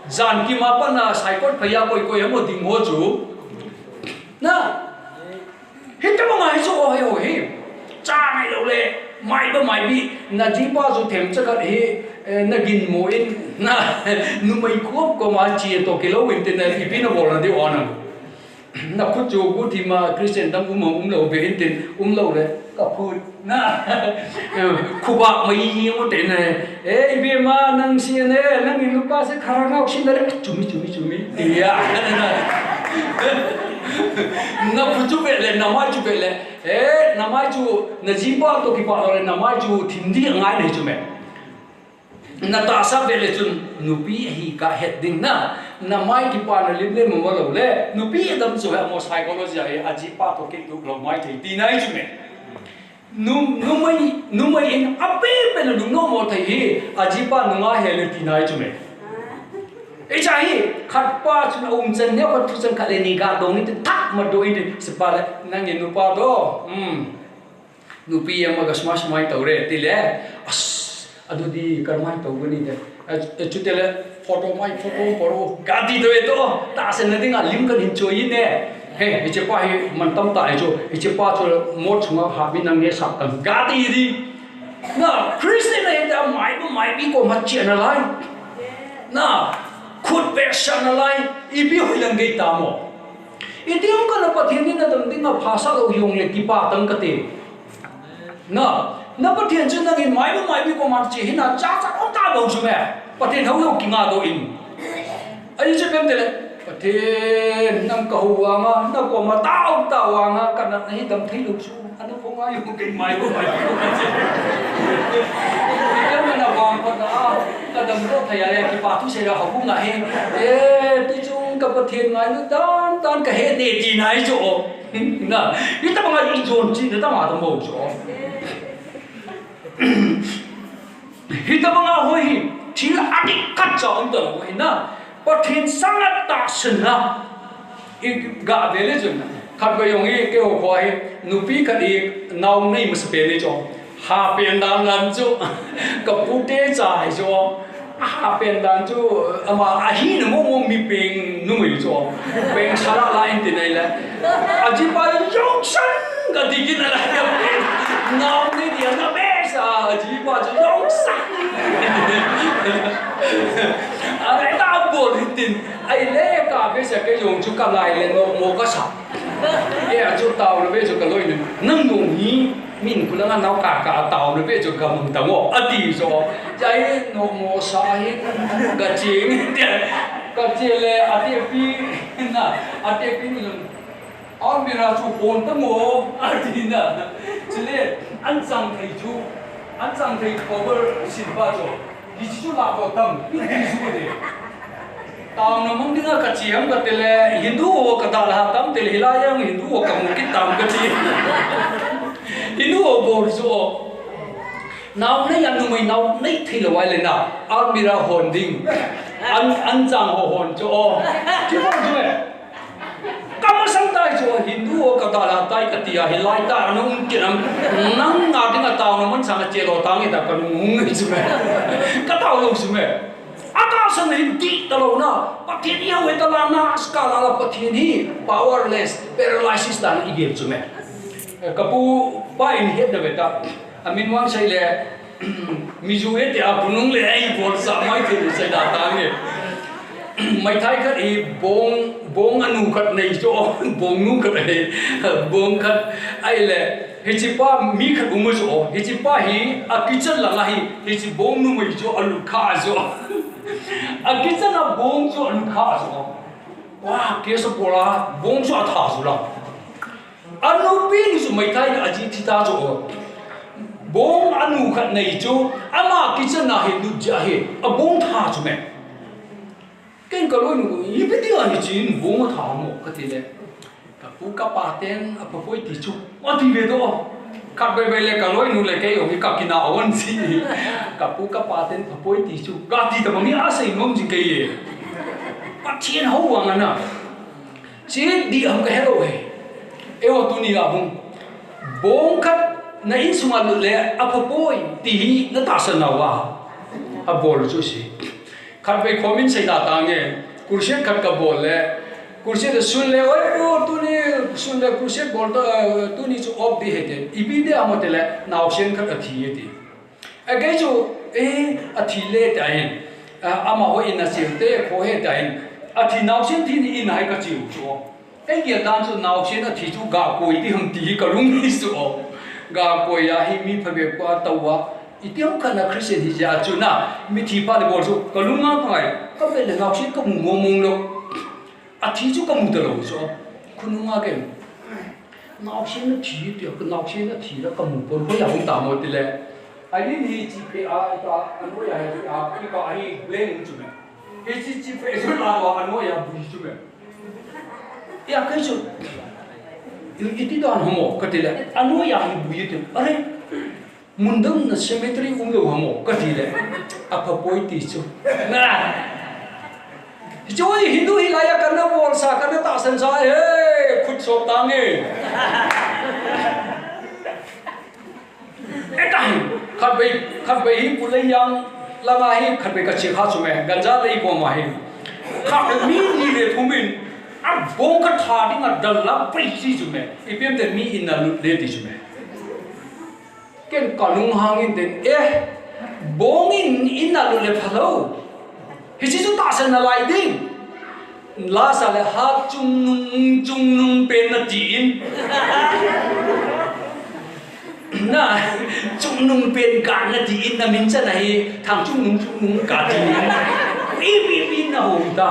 dàn kim mà pan na sai cốt phải coi hả mo tình hồ chú nè hết cho mọi người cho hay hồi cha này lâu lệ mày bị na chỉ bao giờ thèm cho cái hệ na gin moin na nu mày cướp có mà chia to cái lâu internet thì pin nó bỏ là điều anh na khut chú cú thì mà Christian đang lâu về internet lâu đấy cả phun na khu bạc mấy gì mà tên này ê bây mà năng xin này năng in lúc ba sẽ khá ngao xin đấy chumi thì à na khut chú về lên na mai chú về lên ê na mai chú na gì ba tôi kịp bảo rồi na mai chú thím đi ngay này chú mẹ na ta sa về lên chú nupi hi cả hết đinh na mai kịp bảo là lên mà lâu lệ nupi đâm chú là một psychology ấy à gì ba tôi kịp lúc lâu mai thì tí này chú mẹ numai in ape pe lu no mo thai hi ajipa nunga hele tinai chume e chai khat pa chun chen ne ko thu chen khale ni ga dong ni thak ma do in sepa le nang in nupa do nupi ama ga smash mai tawre tile as adudi karmai tawgani de chutele photo poro gadi do to ta sen na dinga lim kan hin choi ne hey iche pa hi man tam ta jo iche pa cho mo chunga ha bi nang ne sak kan ga ti di na Christian ai da mai bi ko ma chen lai na khut pe shan lai I bi hoi lang ge ta mo I tiang ka na pathian ni na dam ding a phasa lo yong le ki pa tang ka te na pathian chu nang in mai bi ko ma chi hin na cha o ta lo chu me pathian hau yo ki nga do in ai che pem te le pathian nang ka huwa nga na ko ma tao nga ka na hi dam thai lu chu ano ko nga yung kay mai ko cái na wang ko na ka dam ro thai ya ki pa tu se ra ha ku nga he ti chung ka pathian ngai nu tan ka he de ji nai cho na ni ta ma i zon chi ta ma ta mo cho hi ta ma hoi thi adik kat cho on to ho na pathian sangat ta sna I ga de le jun khat ko yong I ke ho khoi nupi khat I naw nei ma spe ne cho ha pen dan lan chu ka pu te chai cho ha pen dan chu ama a hi no mo mi peng nu mi cho peng sala la in tin nei la a ji pa yong san ga di kin la ya naw nei dia na be sa a ji pa chu yong san ai ta bo tin ai le ka be sa ke yong chu ka lai le no mo ka sa e a chu tao le be chu ka loi nang no ni min ku lang nau ka tao le be chu ka mung ta mo a ti so jai no mo sa hi ga ching ka che le a ti pi na a ti pi ni on mi ra chu pon ta mo a ti na chile an chang thai cover sin ba cho ki chu la ko tam ki su de tao nó mong đứa cả chị em cả tele Hindu hoặc cả đạo là tam tele Hilaya Hindu hoặc cả một cái tam cả chị Hindu hoặc bồ số nào này anh nuôi nào này thì là vậy lên nào Almira hồn đinh anh chàng hồn cho chứ không chứ kamu santai cho Hindu hoặc cả đạo là tai cả tia Hilaya ta nó cũng chuyện nang ngào tiếng là tao nó muốn sang chế độ tao người ta còn ngung người chứ mẹ cái tao luôn chứ mẹ atasan hindi talo na pathian iya we tala na skala la pathian hi powerless paralysis dan igem chume kapu pa in het na beta amin wang sai le mizu ete apunung le ai bol sa mai thil sai da tang nge mai thai khat I bong anu khat nei cho bong nu khat ai bong khat ai le hi chi pa mi khat umu so hi chi pa hi a kitchen la hi hi chi bong nu mai cho alu kha so a kitchen a bong cho alu kha so wa ke so pola bong so tha so la anu pin so mai thai a ji thi ta so bong anu khat nei cho ama kitchen na hi nu ja hi a bong tha so me ken ka loi nu I be ti ani chin bong tha mo ka ti le ka pu ka pa ten a pa poi ti chu o ti ve do ka be be le ka loi nu le ke yo mi ka kina awan si ka pu ka pa ten pa poi ti chu ka ti ta mi a sei nom jing ke ye pa chien ho wa na chi di am ka hello he e o tu ni a bong bong khat na in sunga lu le a pa poi ti hi na ta san na wa a bol chu si khat be khomin sei da ta nge kursian khat ka bol le kursian sun le oi o tu ni sun le kursian bol to tu ni chu op di he te ibi de amote le naw shen khat a thi ye ti a ge chu a thi le ta yin ama ho in na sim te kho he ta yin a thi naw shen thi ni in hai ka chiu chu ai ge dan chu naw shen a thi chu ga koi ti hum ti ka lung ni su o ga koi ya hi mi pha be kwa tawa itiam kana Christian hi ja chuna mi thi pa de bol chu kalunga kai ka be le ngau shin ka mu mong lo a thi chu ka mu de lo so kununga ke ngau shin na thi de ka ngau shin na thi la ka mu por ko ya hung ta mo ti le ai ni chi pe a ta anu ya a ki ka ai blame chu me e chi pe so la wa anu ya bu chu me ya kai chu iti dan homo ka ti le anu ya bu yi te are mundam na cemetery umlo hamo kathile apa poi ti chu na jo hindu hi laya kana bol sa kana ta san sa he khut so ta nge etai khat bei hi pulai yang lama hi khat bei ka chi kha chu me ganja lei ko ma hi khat mi ni le thumin a bong ka tha ding a dal la pri si chu me ipem te mi in na le ti chu me ken kalung hangin den bongin in na lu le phalo hi chi chu ta san na lai ding la sa le ha chung nung pen na ti in na chung nung pen ka na ti in na min cha nai thang chung nung ka ti bi na ho ta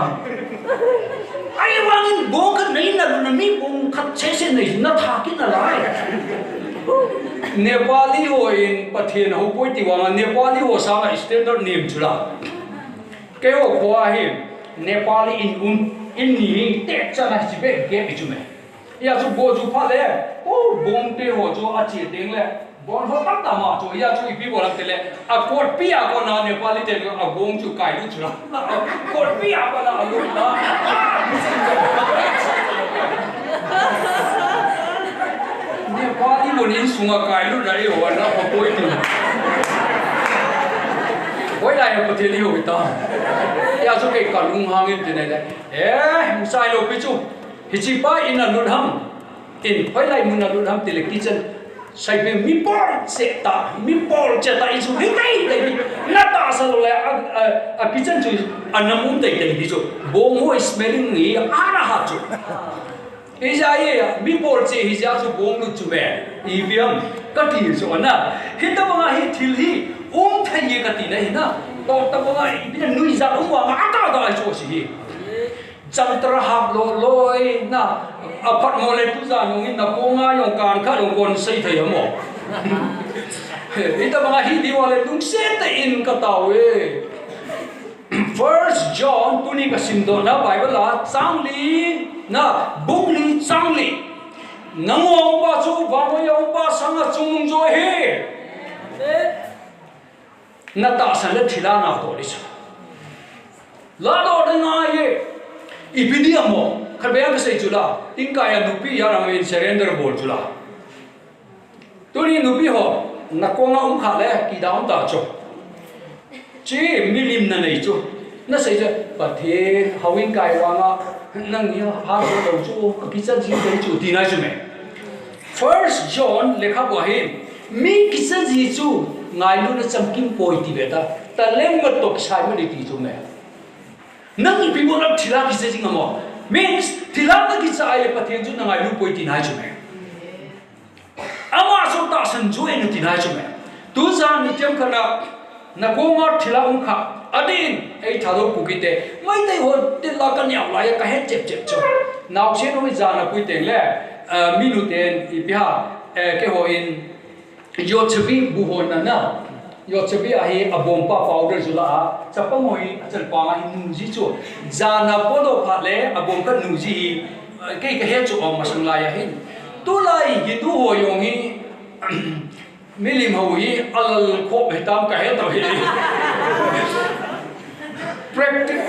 ai wangin bong khat nei na lu na mi bong khat che nei na tha kin na lai Nepali ho in pathian ho poi ti wanga Nepali ho sama standard name chula ke ho kwa hi Nepali in ni te chana chi be ge bi chu me ya chu bo chu pha le o bong te ho chu a chi ding le bon ho tak ta ma chu ya chu bi bo lam te le a kot pi a ko na Nepali te a bong chu kai lu chula kot pi a ko na a lu na Nepali monin sunga kai lu dai ho na ho poi ti Why I am telling you with that? Yeah, so okay, kalung hangin dinay. Musai lo pichu. Hichipa in a ludham. In why like muna ludham till kitchen. Sai be mi por seta, mi por cheta isu hitai. Nata asal a kitchen chu anamun tai tai bichu. Bongo smelling ni ara hachu. Isaiah mi por che hijasu bong lu chu me. Ibiam kati so na. Hita mga hitil hi. Thai ye kati na hina to ta ba ibina nui za wa ma ata da cho si chantra hab lo loi na apat mo le tu za nong in na ko nga yong kan kha yong kon sei thai mo ita ba hi di wa le tung se ta in ka ta we 1 John tuni ka sindo na Bible la changli na bungli changli nangong ba chu ba mo yong ba sanga chung jo he Nata san le thila na to ri cha la do de nga ye ipidi amo khabya ka sei chula tingka ya nupi ya ram in surrender bol chula tuni nupi ho na ko nga kha le ki daun ta cho chi milim na nei chu na sei je pathe hawin kai wa nga nang ni ha do chu ka ki cha ji dei chu ti na chu me 1 John lekha bo hi mi ki cha ji chu ngai lu na chamkim poi ti beta ta leng ma tok sai ma di ti chu me nang I people up thila ki se jing amo means thila na ki cha ai pathen chu na ngai lu poi ti nai chu me ama so ta san chu en ti nai chu me tu za ni tem khana na ko ma thila um kha adin ei thado ku ki te mai tai ho te la ka nyau la ya ka het chep chep chu naw che no za na pui te le mi lu ten I pi ha ke ho in yo chabi bu ho na na yo chabi a hi abom pa powder zula a chapang hoi achal pa hi nu ji chu za na po do pha le abom ka nu ji ke ke he chu om masang la ya hin tu lai hi tu ho yong hi milim ho hi alal kho he tam ka he to hi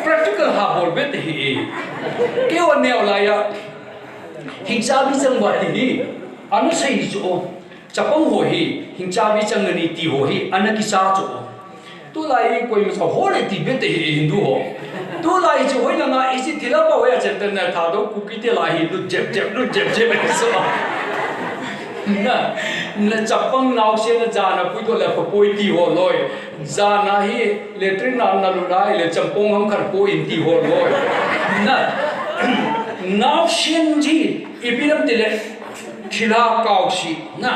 practical ha bol bet hi ke wa neo la ya hình cha bi chang ba hi anu sei chu chapang ho hi hình cha bi chang ni ti ho hi anaki sa chu tu lai koi ma sa ho le ti bet hi hindu ho tu lai chu hoi na na isi thila pa wa chen ten na tha do ku ki te la hi lu jep jep so na chapang naw se na ja na pui to le pa poi ti ho loi ja na hi letrin na lu dai le champong ham khar po in ti ho loi na naw shin ji ipiram te le khila kaw si na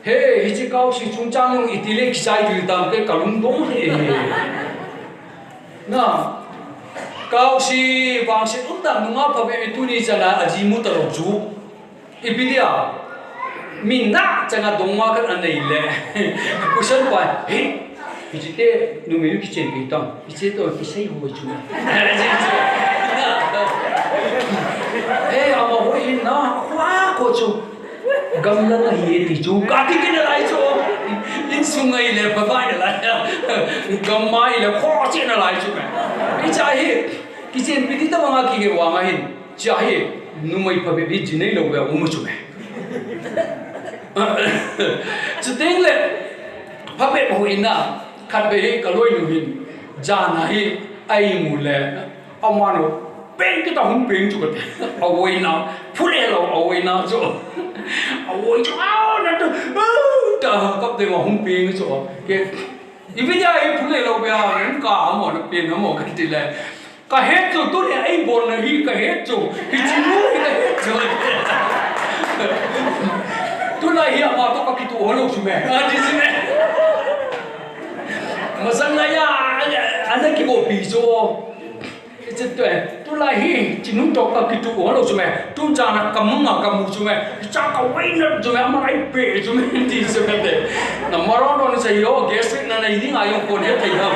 he hi chi kaw si chung chang yung itile kisai tu tam ke kalung dong he na kaw si wang se utang nga pa be tu ni chana aji mu ta ro chu ipidia min na changa dongwa kan anei le kusan pa he hi chi te nu me yu ki chen pi tam hi che to ki sei ho chu hey ama hoi na khwa ko chu gamla na hi ti chu ka ti ke na lai chu in sungai le pa bai na lai gammai le kho che na lai chu me i cha hi ki chen pi ti ta ma ki ke wa ma hin cha hi nu mai pa be bi ji nei lo ba u mu chu me chu teng le pa be hoi na khat be ka loi nu hin ja na hi ai mu le amano pen cái tao không pen chút cái, away nào, phun lên rồi away nào chỗ, away chỗ áo nó trời cấp tiền mà không pen chỗ, cái, bây giờ ấy phun lên rồi bây giờ nó cả mà nó pen nó mà cái gì này, cả hết chỗ tôi này ấy bồn này cả hết chỗ, cái chim nuôi cái hết chỗ, tôi này hiện mà tôi có cái tủ holo chú mẹ, đi xin mẹ, mà sang này à, anh ấy cái bộ bì chỗ chết tuyệt, tôi lại hi chỉ nung trọc cái tụ của nó chú mẹ, tôi cha là cầm mà cầm chú mẹ, cha cậu ấy nó chú mẹ mà lại bể chú mẹ đi chú mẹ đấy, nằm mà nó nó sẽ yo gas này này đi ngay用con hết thấy không?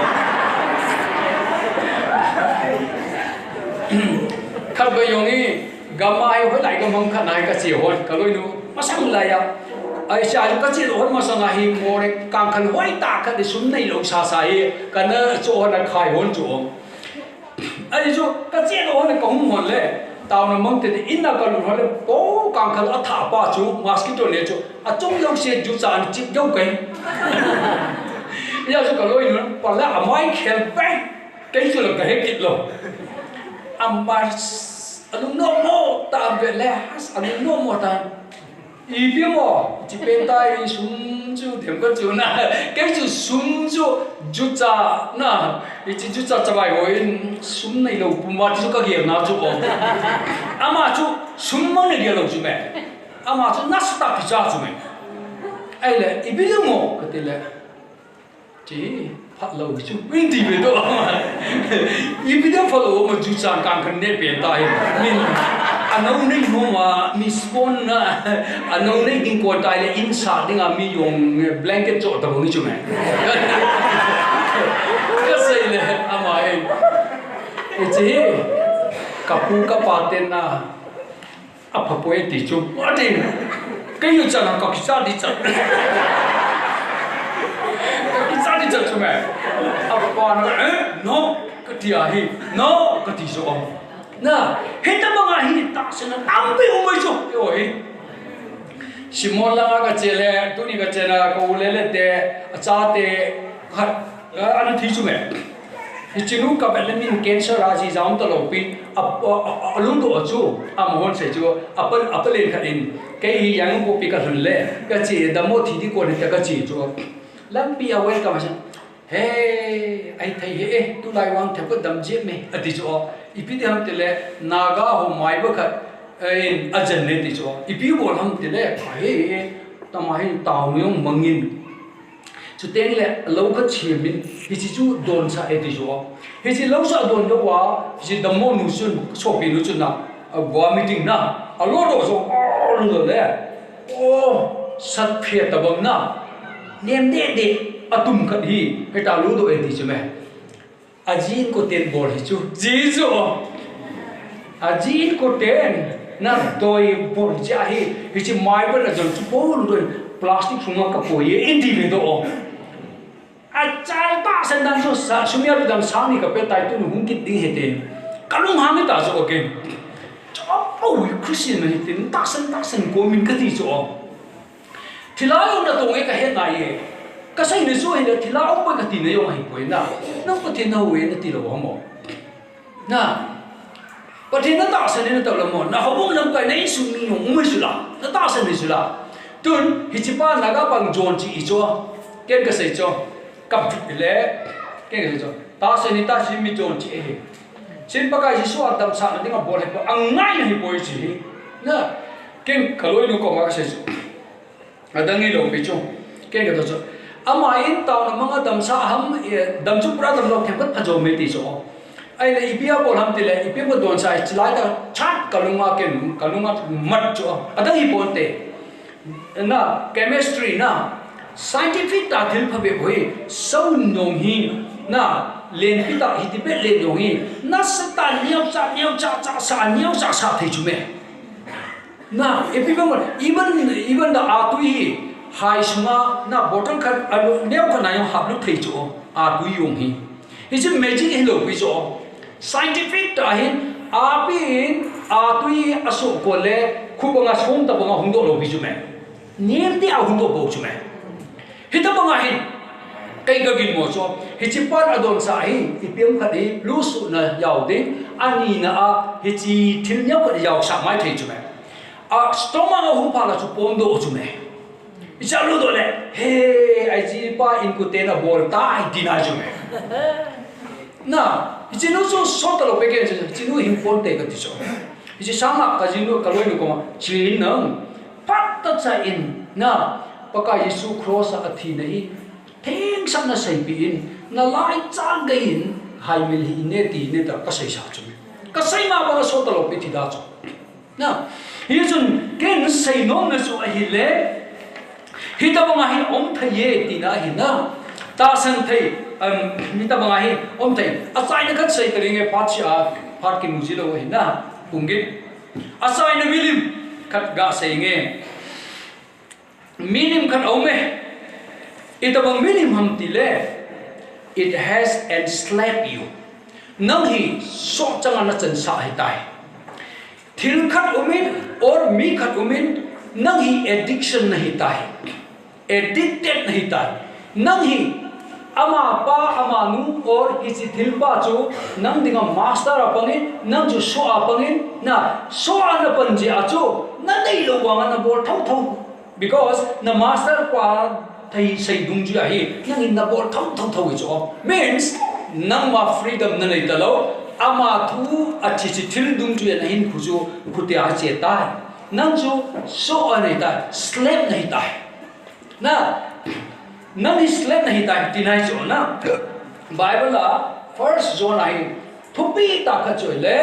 Khát bây giờ nghĩ gamma ai với lại cái mông khát này cái chiều hơn, cái lối nó mà sáng lại à, ai sai cái chiều hơn mà sáng ngày hi mua đấy, càng khăn hoài ta cái để xuống này lồng xa xài, cái nó chỗ nó khai hơn chỗ ai chú cái chuyện đó là cũng muốn lệ tao nó mong thì in là cái lúc đó bố càng khăn ở thả ba chú mosquito này chú à trong dòng xe chú chán chip dòng cái bây giờ chú cái lối nữa còn là máy khéo bang cái chú là cái hết kịch rồi amma anh nó mò ta về lẽ anh nó mò ta ý biết mò chỉ bên tay xuống chú thêm cái chú na cái chú xuống chú cha na chỉ chú cha bài hồi xuống này lâu mà chú cái gì nào chú ôm ama chú xuống mang này gì lâu chú mẹ ama chú nát ta cái cha chú mẹ ai lẽ ý biết mò cái gì lẽ chỉ phát lâu chú bên đi về đâu mà ý biết phát lâu mà chú cha càng cần nếp bên tay mình anh nói này mà mi spawn na anh nói này in qua tay là in sát đi ngắm mi dùng blanket chỗ tao không đi chung mẹ cái gì này à mà em chỉ kapu kapaten na apa poe ti chung atin cái yêu chân là cái sao đi chân cái sao đi chân chung mẹ apa nó no cái gì à hi no cái gì số na hết tất cả hi ta sẽ nó âm bị ôm mấy chỗ rồi Simon là cái chế lệ tôi đi cái chế là câu lệ lệ tệ cha tệ anh thấy chú mẹ chỉ lúc các bạn mình cancer ra gì giống tao lâu pin luôn tụi chú muốn sẽ chú apple lên cái in cái gì yang cô bị cái hình lệ cái chế đam mô thì đi qua được cái chế chú lam pi away ka masan hey ai thai he tu lai wang thep ko dam je me ati jo ipi de ham tele naga ho mai ba khat in ajan ne ti jo ipi bol ham tele he tamai taw myong mangin chu teng le lo kha chimin hi chi chu don sa e ti jo hi chi lo sa don do wa hi chi damo nu sun so pi nu chu na a meeting na a lo do so lo le oh sat phia ta bang na nem de atum khat hi heta lu do e ti chu me ajin ko ten bol hi chu ji zo ajin ko ten na doi bol ja hi chi mai ba na jol chu bol do plastic sunga ka po ye indi le do a chai ta san dang so sa sumia bi dang sang ni ka pe tai tu nu hung kit ding he ten kalung ha me ta so again chop oh christian me tin ta san ko min ka ti so thilai na to nge ka he nai ye ka sai ne so he na thila au pa ka ti ne yo hai poi na no pa tin na we na ti lo mo na pa tin na ta san ne ta lo mo na ho bong nam ka nei su mi yo mu su la na ta san ne su la tun hi chi pa na ga bang jon chi i cho ken ka sai cho kap chu le ken ka sai cho ta san ni ta si mi jon chi he chin pa ka ji so atam sa na ding a bol he pa ang ngai hi poi chi na ken ka loi nu ko ma ka sai adangi lo pe cho ken ka to cho ama in taw na mga damsa ham dam chu pra dam lo thempat phajo me ti so ai na ipia bol ham tile ipia mo don sai chlai ta chat kalunga mat cho adang hi ponte na chemistry na scientific ta thil phabe boi sau nong hi na len pi ta hi ti pe len nong hi na sa niau cha sa thei chu me na ipi mo even the atui hai sunga na bottom khat neu ko na yo hab lu thei cho a tu yong hi is a magic hello pi cho scientific ta hin a pin a tu aso ko le khubanga som ta banga hung do lo pi chu me nem ti a hung do bo chu me hi ta banga hin kai ga gin mo cho hi chi par adon sa hi ipiam khat hi lu su na yaw ding ani na a hi chi thil nyau ko yaw sa mai thei chu me a stomach hung pa la chu pom do chu me Isalu do le, hey, I see pa in kutena bol ta I dina jo me. Na, ijinu so sota lo peke ijinu himponte ka tiso. Iji sama kajinu kaloi nu koma chin nang pat ta cha in na paka Yesu cross athi nei theng sam na sai pi in na lai chang ga in hai mil hi ne ti ne ta ka sai sa chu me. Ka sai ma ba sota lo pe ti da cho. Na, Yesu ken sai no na so a hi le hita banga hi om thaye tina hi na ta san thai hita banga hi om thai asai na khat sai tringe pacha phat ki muji lo hi na pungit asai na milim khat ga sai nge minim khat ome ita bang minim ham ti le it has enslaved you nang hi so changa na chan sa hi tai thil khat umin or mi khat umin nang hi addiction na hi tai addicted nahi tai nang hi ama pa ama nu or hisi thilpa chu nang dinga master apangin nang chu so apangin na so ana panje achu na dei lo wanga na bol thau because na master pa thai sai dung ju hi nang in na bol thau chu means nang ma freedom na nei talo ama thu achi chi thil dung ju na hin khuju khutia che tai nang chu so anai tai slave nahi tai na nang is slave nahi tai tinai cho na Bible la first John ai thupi ta kha choi le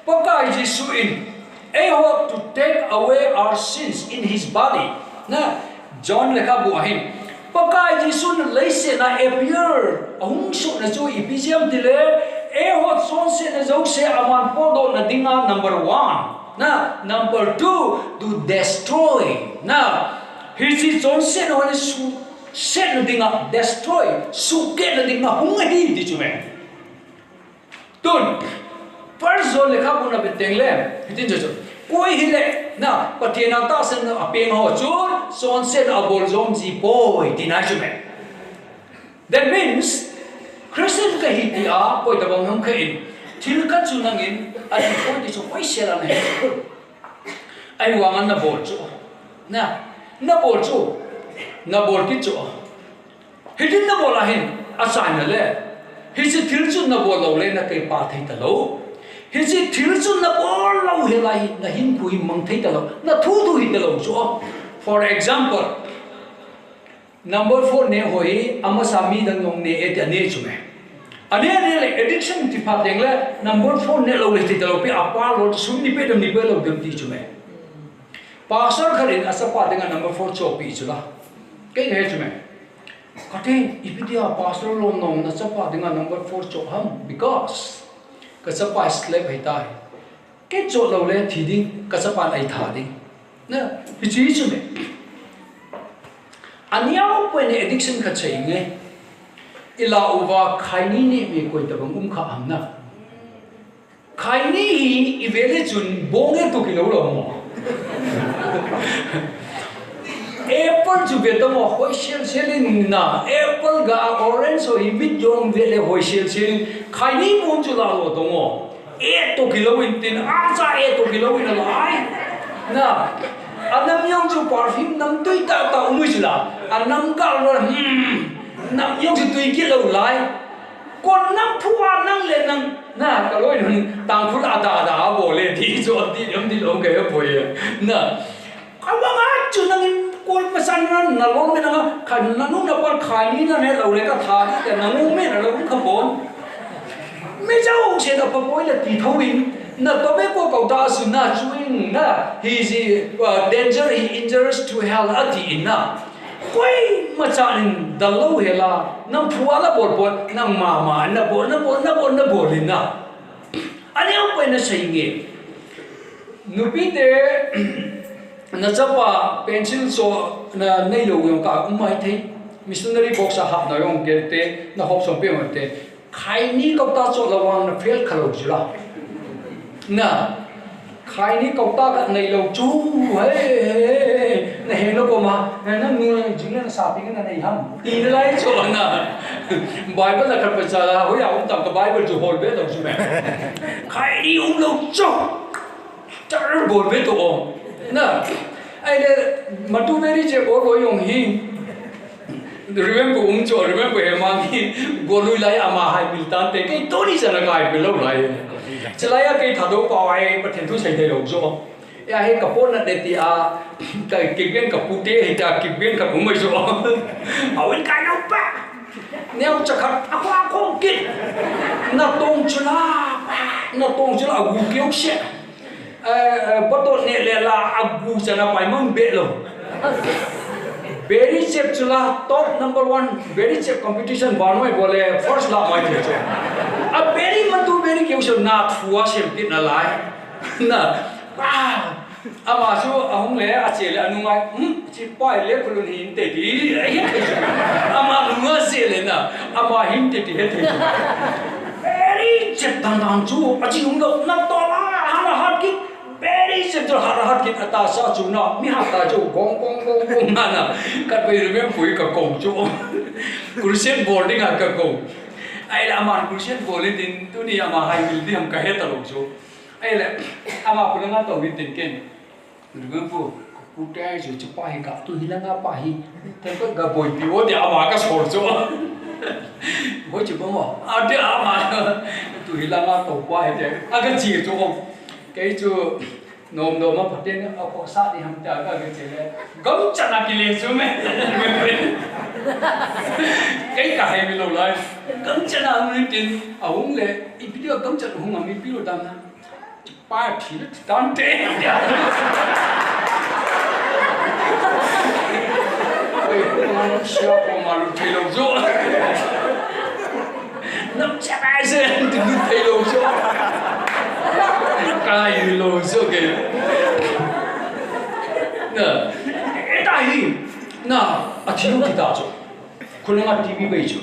pakai Jesu in a hope to take away our sins in his body na John lekha bu ahin pakai Jesu na leise na appear ahung so na cho ephesium dile a hope son se na zo se aman podo na dinga number 1 na number 2 to destroy na hisi John se no ne su se na dinga destroy su ke na dinga hung hi di chu me tun first John lekha bu na beteng le hitin jo koi hi le na patina ta sen na apeng ho chur son se na bol zom ji boy dinai chu me that means Christian ka hi ti a koi da bang hum kha in thil ka chu nang in ai koi ti chu koi se la na ai wangan na bol chu na bol chu na bol ki chu hidin na bola hin assign na le hi chi thil chu na bol lo le na kai pa thei ta lo hi chi thil chu na bol lo he lai na hin ku hi mang thei ta lo na thu hi ta lo chu for example number 4 ne hoi ama sami dang nong ne et ne chu me ane le addiction ti pa deng le number 4 ne lo le ti ta lo pe apa lo sum ni pe dam ni pe lo dam ti chu me pastor kharin asapa deng number 4 cho pi chu la cái này chứ mày có thể ipidia pastor lo nong na chapa dinga number 4 cho ham because ka chapa slap hai tai cái cho lo le thi ding ka chapa ai tha ding na hi chi chu mày aniao pe ne addiction kha chei nge ila uwa khaini ne me koi ta bang kha am na khaini i vele chun bonge to ki lo lo mo apple chu be tamo hoi selling na apple ga orange so ibit yong vele hoi selling khaini mon chu la lo tomo e to kilo in tin a cha e to kilo in lai na anam yong chu perfume nam tui ta ta umui chu la anam ka lo nam yong chu tui ki lo lai kon nam phua nang le nang na ka loi nun tang phut ada bo le thi chu ti yom ti lo ke bo ye na ka wa ga chu nangคนมาสั่งนั้นน่ะล้มไปนะขันนั่นนู่นน่ะว่าขายนี้นั่นเนี่ยเราเลยก็ทานแต่นั่งงูไม่น่ะเราขบวนไม่เจ้าเสียดายพอไปเลยตีทวินน่ะตัวไม่กลัวเขาตาสุนัขช่วยน่ะ he is danger he injures to hell อดีตน่ะคุยมาจากนั้นดลโลเฮล่าน้ำพัวละบดน้ำมาน่ะบดลิน่ะอันนี้เอาไปน่ะใช่ไงนุบิเตna chapa pencil so na nei lo yong ka umai thei missionary box a hap na yong gelte na hop som pe mate khai ni ko ta cho lawang na fail khalo jula na khai ni ko ta ka nei lo chu he na he lo ko ma na nu jing na sa pi na nei ham ti lai cho na bible la khat pa cha ho ya um tam ka bible chu hol be to chu me khai ni lo cho char bol be to na ai le matu veri che bo go yong hi remember remember he mang hi golui lai ama hai miltan te kai to ni sana kai pe lo lai chalaya kai thado pa ai pathen thu sai dei lo zo ya he kapon na de ti a kai kibien ka pute he ta kibien ka umai zo awin kai no pa neo chakhat akwa ko kit na tong chula agu kyo she bắt đầu nè là abu cho nó phải mong bể rồi very chep chula top number 1 very chep competition ban mai bole first la mai the a very matu very kêu sự na thua xem kit na lai na ama chu ahung le a che le anu ngai chi pai le khulun hin te ti ama lunga se le na ama hin te ti he the very chep dan chu a chi hung lo na to la ha hat kit very simple hat kit ata sa chu na mi ha ta chu gong na na kat bai rem pui ka kong chu Christian boarding ka kong ai la man Christian boarding din tu ni ama hai mil di ham ka he ta lo chu ai la ama pu na to win tin ken rem pu pu tai chu chu pa hi ka tu hi la nga pa hi te ko ga boi pi o de ama ka sor chu ho chu bo mo a de ama tu hi la nga to pa he de a ka chi chu không cái chú nôm mà phát triển ở quốc xã thì ham trả cái gì đấy gấm chặt là cái liền xuống mẹ cái cả hai mươi lâu lại gấm chặt là người tiền ở hông lệ ít biết được gấm chặt hông mà mình biết được đam na ba chỉ là đam tệ nó xéo qua mà lúc thấy lâu rồi nó chặt ai rồi thì thấy lâu rồi cái lối số cái nè cái đại hình nè à thiếu cái đó chứ không là TV bây giờ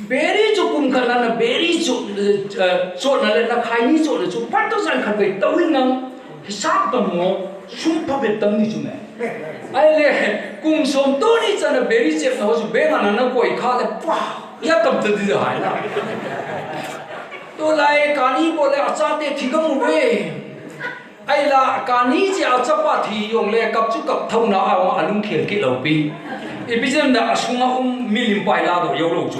very chỗ cùng khả năng là very chỗ này là khai ní chỗ là chỗ bắt đầu rằng khẩn về tàu hình năng thì sát tầm ngõ xuống tháp về tầm đi chúng này ai lẽ cùng sống tôi đi cho là very chép nó chứ bé mà nó quậy khá là wow ya tầm từ từ hải là tôi lại cả ní bộ lại cha tê thì không về ai là cả ní chỉ cha ba thì dùng lại cặp chú cặp thông nào anh luôn khiển cái đầu pi episode da asunga milim pai la do yo lo chu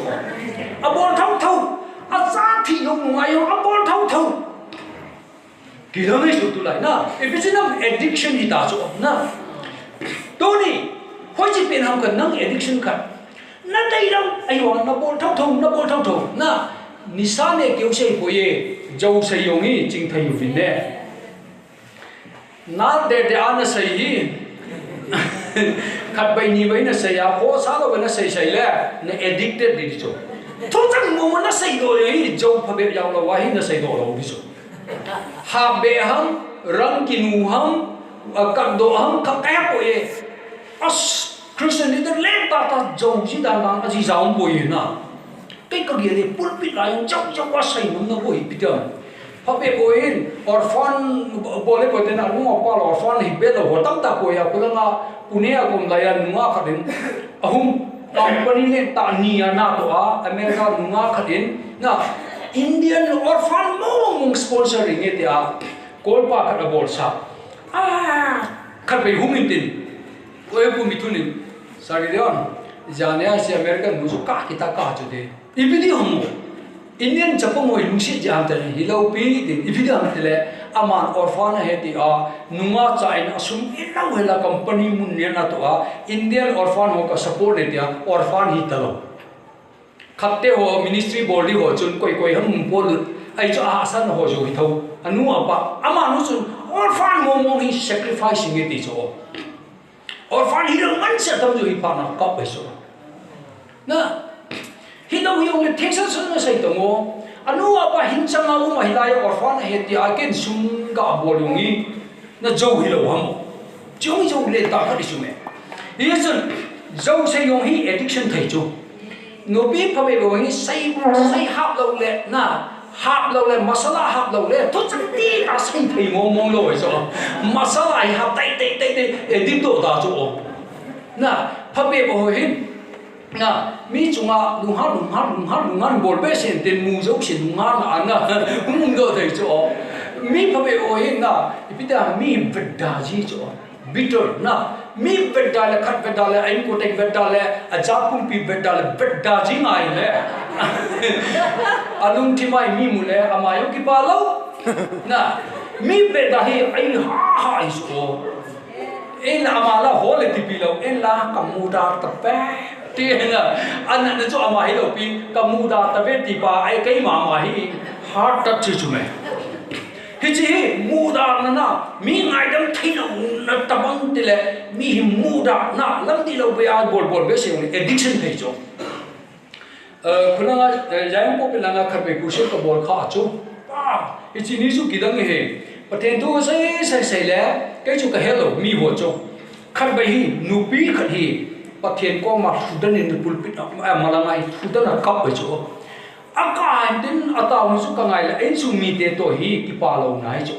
abol thau thau a cha thi yo ngai yo abol thau thau ki lo me chu tu lai na episode of addiction hi ta chu na to ni hoi chi pen ham kan nang addiction khat na dai đâu ai wa na bol thau thau na nisa ne keu sei po ye jau sei yong hi ching thai yu vin ne na de ana sei hi khát bay ni bay na say à khó sao đâu na say say le na addicted đi chỗ thôi chẳng mua na say đồ ấy châu phải biết giàu là why na say đồ đâu đi chỗ hà bè hăng răng kinu hăng cặp đồ hăng cặp ép bội as Christian đi đến lên ta châu chỉ đàn đàn chỉ giàu bội na cái gì này bút bít lại châu quá say nó bội bít rồi họ bị bội orphan boleh bội tên là đúng không qua orphan thì biết rồi tâm ta bội à cũng là Pune agom daya nunga khatin ahum company ne ta niya na to a America nunga khatin na Indian orphan mong sponsoring it ya kolpa khat bol sa khat be humin tin oe pu mitunin sari deon jane si America nusu ka kita ka chu de ibidi homo Indian chapong oi lungsi jam tele hilau pi din ibidi am tele aman orphan he ti a nunga chain asum ilau hela company mun ne na to a Indian orphan ho ka support ne dia orphan hi talo khatte ho ministry body ho chun koi hum pol ai cho asan ho jo hi thau anu apa ama nu chun orphan mo hi sacrificing it cho orphan hi lo man sa tam jo hi pa na ka pe so na hi đâu hiểu được Texas nó xây tông ô anh apa hincang aku mahilai orphan heti aken sum ga bolungi na jauh hilau ham jauh le ta ka disume yesun jauh se yong hi addiction thai chu no bi phabe bongi sai hap lo le na hap lo le masala hap lo le to chati ka sai thai mong lo so masala hap tai edit do da chu na phabe bo hin na mi chunga lunga bol be sen ten mu zo sin lunga na ana mung do thai cho mi phabe o hin na ipita mi vedda ji cho bitter na mi vedda le khat vedda le ain ko tek vedda le ajapum pi vedda ji ngai le alung ti mai mi mu le amayo ki pa lo na mi vedda hi ai ha iso en amala hole ti pi lo en la kamuda ta pe tiền à anh nó cho mà hi đầu pi kamuda ta vet ti pa ai cái mà hi heart touch chu me hi chi muda na mi ngai dam thi no na tabang ti le mi muda na lam ti lo be a bol be se addiction thei cho khuna jang po pe langa khabe ku se ka bol kha chu hi chi ni su kidang he paten tu sai le cái chu ka hello mi bo cho khat be hi nu pi khat hi pathian ko ma thudan in pulpit malangai thudan a kap cho aka tin ataw su ka ngai la en su mi te to hi ki pa lo nai cho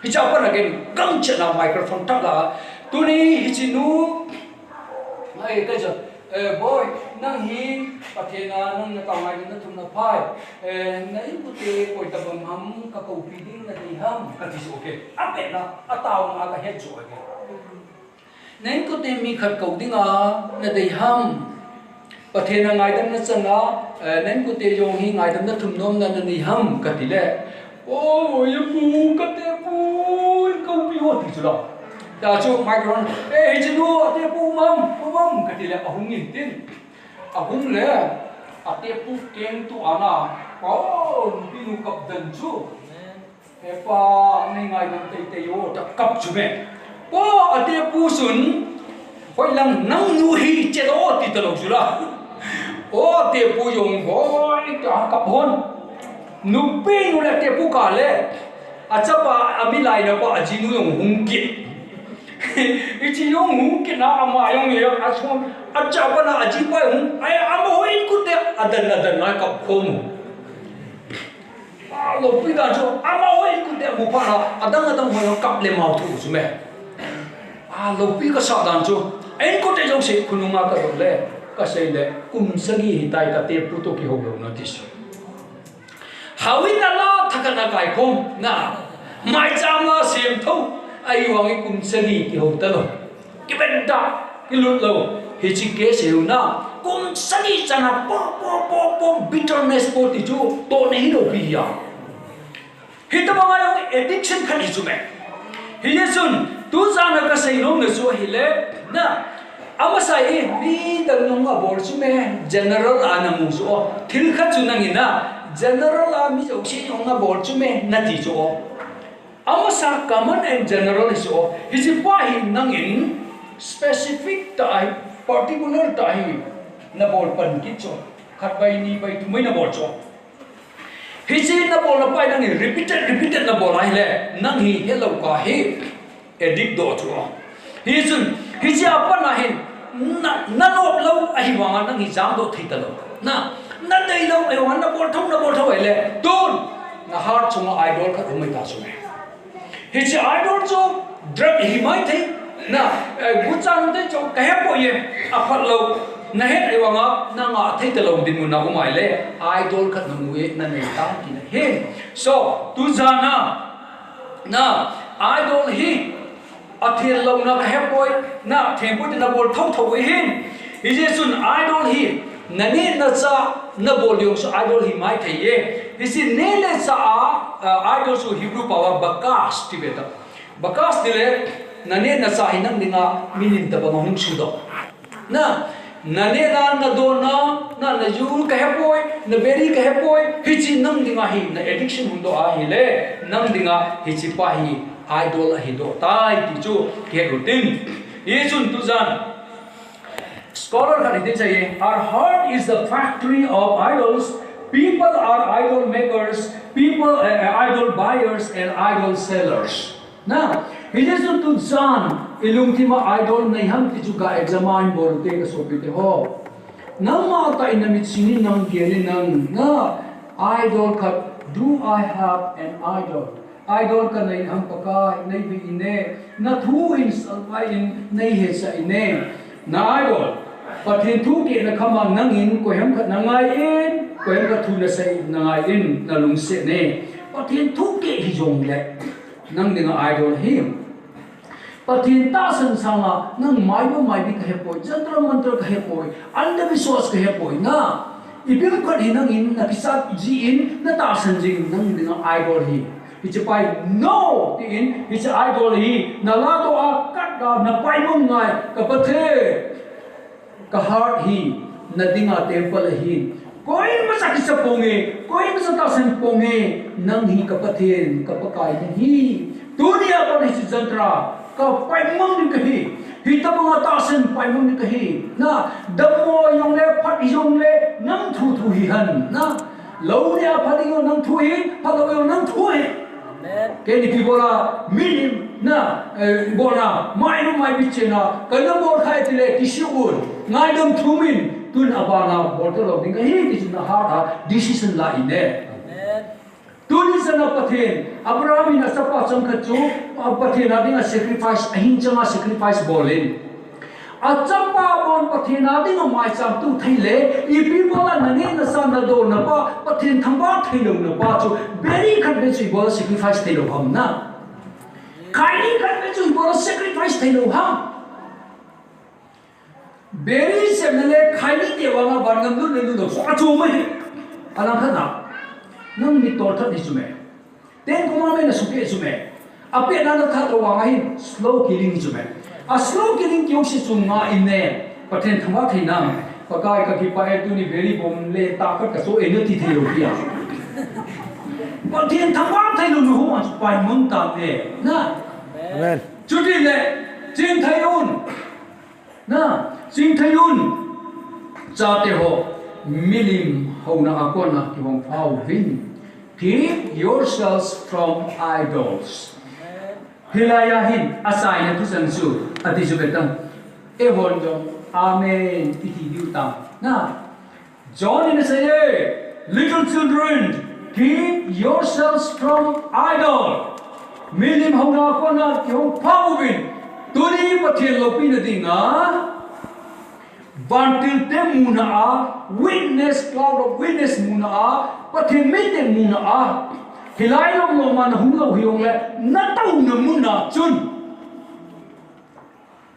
hi cha pa again gang chana microphone ta la tu ni hi chi nu ai ka cha boy nang hi pathian nang na taw ngai na thum na phai nai pu te koi ta bam ham ka ko pi ding na ti ham ka ti okay ape na ataw na ka het cho nên có thể mi khát cầu tiếng là đầy ham và thế là ngày đêm nó chân nên có thể dùng hi ngày đêm nó thum nom là đầy ham cái gì đấy ôi bu cái thế bu câu bi hoa thì chưa đó cho micron ê chứ đua thế bu mâm cái gì đấy ông nhìn tin ông lẽ thế bu keng tu ana có bi nu cặp dần chú thế pa nên ngày đêm tây yo cặp chú mẹ có thế bu sun phải lăng nang nu hi chết đó thì tao chú la ô thế bu dùng gọi cả cặp hôn nu pe nu là thế bu cả lẽ chấp ami lại nó có chỉ nu dùng hung kiệt chỉ dùng hung kiệt na ama dùng gì xong chấp na chỉ phải hung ai ama hoi cút thế adan nói cặp hôn lo pi da cho ama hoi cút thế mu pa na adan hoi cặp le mau thu chú mẹ lo pi ka sa dan cho ai ko te jong se kununga ka do le ka sei le kum sagi hitai ka te pu to ki ho lo na tis hawin la thakana kai khom na mai cham la sem tho ai wang kum sagi ki ho ta lo ki ben da cái lụt lâu hi chi kế xỉu na cũng sani chana po bitterness po ti chu to nei no bi ya hi ta ba yo addiction khan hi chu me hi yesun tu zana ka sei no ne chu hi le na ama sai mi dang nong a bor chu me general anamu chu thil kha chu nang ina general a mi jo chi nong a bor chu me na ti chu ama sa common and general is hi chi pa hi nang in specific tai particular tai na bol pan ki cho khat bai ni bai tu mai na bol cho hi chi na bol na pai nang repeated na bol ai le nang hi hello ka hi edit do cho hi chun hi chi apa na hin na lop lo ai wanga nang hi jam do thei ta lo na dei lo ai wan na bol thau ai le tun na heart chung idol kha umai ta chu hi chi idol cho drug hi mai thei na guchan te cho ka he po ye aphat lo na he ai wanga na nga thei te lo din mu na ko mai le idol kha na mu e na nei ta ki na he so tu jana na idol hi athil lo na ka he poi na them pu te na bol thau hin hi je sun idol hi na ne na cha na bol yong so idol hi mai thei ye hi si ne le cha idol so hebrew power bakas tibeta bakas dile na ne na cha hi nang dinga minin ta ba ngong su do na ne na do na yu ka he poi na beri ka he poi hi chi nang dinga hi na addiction hum do a hi le nang dinga hi chi pa hi idol hi do tai ti chu ke routine ye chun tu jan scholar ka dite chahiye our heart is the factory of idols people are idol makers people idol buyers and idol sellers na he chun tu jan ilung ti ma idol nei ham ti chu ga examine bor te ka so pi te ho nam ma ta in mi sini nang gele nang na idol ka do I have an idol ka nei ham paka nei bi ine na thu in salpai in nei he sa ine na idol pathin thu ke na khama nang in ko hem khat na ngai in ko hem ka thu na sai na ngai in na lung se ne pathin thu ke hi jong le nang dinga idol him pathin ta san sanga nang mai bi ka he poi jantra mantra ka he poi andavishwas ka he poi na ibil khat hi nang in na pisat ji in na ta san jing nang dinga idol hi Hichi pai no tin hichi idol hi na la to a kat ga na pai mong ngai ka pathe ka heart hi na dinga temple hi koi ma sa ki sa ponge koi ma sa ta san ponge nang hi ka pathe ka pakai hi dunia pa hi jantra ka pai mong ni ka hi ta ma ta san pai mong ni ka hi na damo yong le phat yong le nang thu hi han na lo nia phali yo nang thu hi phalo yo nang thu hi ke ni pi bola minim na bola mai no mai bichena kana bol khai tile tishun ngai dam thumin tun abana bottle of dinga hi this na hard decision la ine tun sana pathen abraham ina sapa chamkha chu pathen adinga sacrifice ahin changa sacrifice bolin achapa bon pathen adinga mai cham tu thaile ipi bola nane na san na do na pa pathen thamba thailo na pa chu very khat be chu bola sacrifice thailo ham na kai khat be chu bola sacrifice thailo ham very semele khai te wa ma ban ngam du le du so achu mai alang khana nang ni tor tha ni chu me ten kuma me na suke chu me ape na na tha ro wa ngai slow killing chu me a slow killing kyong si chu nga inne pathen thama thaina pakai ka ki pae tu ni very bom le ta khat ka so energy thelo pia pathen thama thailo nu ho pai mong ta ne na amen chuti le jing thayun na jing thayun cha te ho milim hona akona ki bong phau vin keep yourselves from idols hilaya hin asai na tusan su ati jubetam evon jong amen iti diuta na John in say little children keep yourselves from idol milim hona kona kyo pawin tuni pathil lopi na dinga vantil te muna a witness cloud of witness muna a pathil mete muna a hilai long lo man hung lo hiong le na tau na mun na chun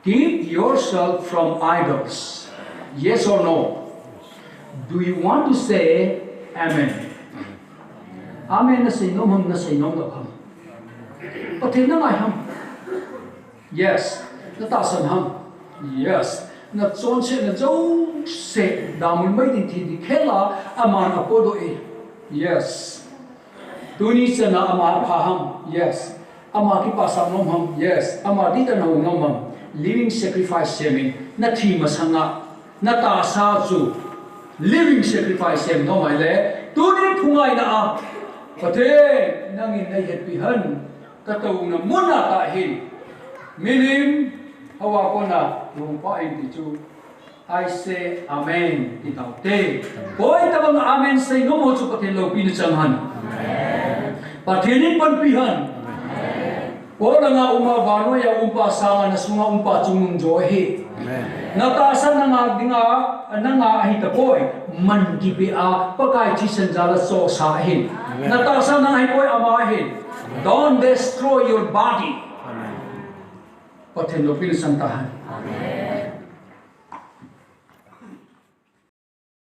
Keep yourself from idols. Yes or no? Do you want to say amen? Amen na say no ham na say no ham. Pati na ngay ham. Yes. Natasan ham. Yes. Na chon se na jo se damul mai din thi di khela aman apodo e. Yes. Tuni se na amar pha ham. Yes. Ama ki pasam nom ham. Yes. Ama di ta no nom ham. Living sacrifice semin na thi masanga na ta sa chu living sacrifice sem no mai le tuni thungai na a pate nangin na het pi han ka to na muna ta hin milim hawa ko na yung pa in chu I say amen ti tau te boy ta bang amen say no mo chu pate lo pi ni chang han amen pate ni pan pi han Wala nga umabano ya umpa sanga na sunga umpa chungong johe. Natasa na nga ahita boy man gibi a pagkai chisan jala so sahin. Natasa na nga boy amahin. Don't destroy your body. Patendo pilisantahan.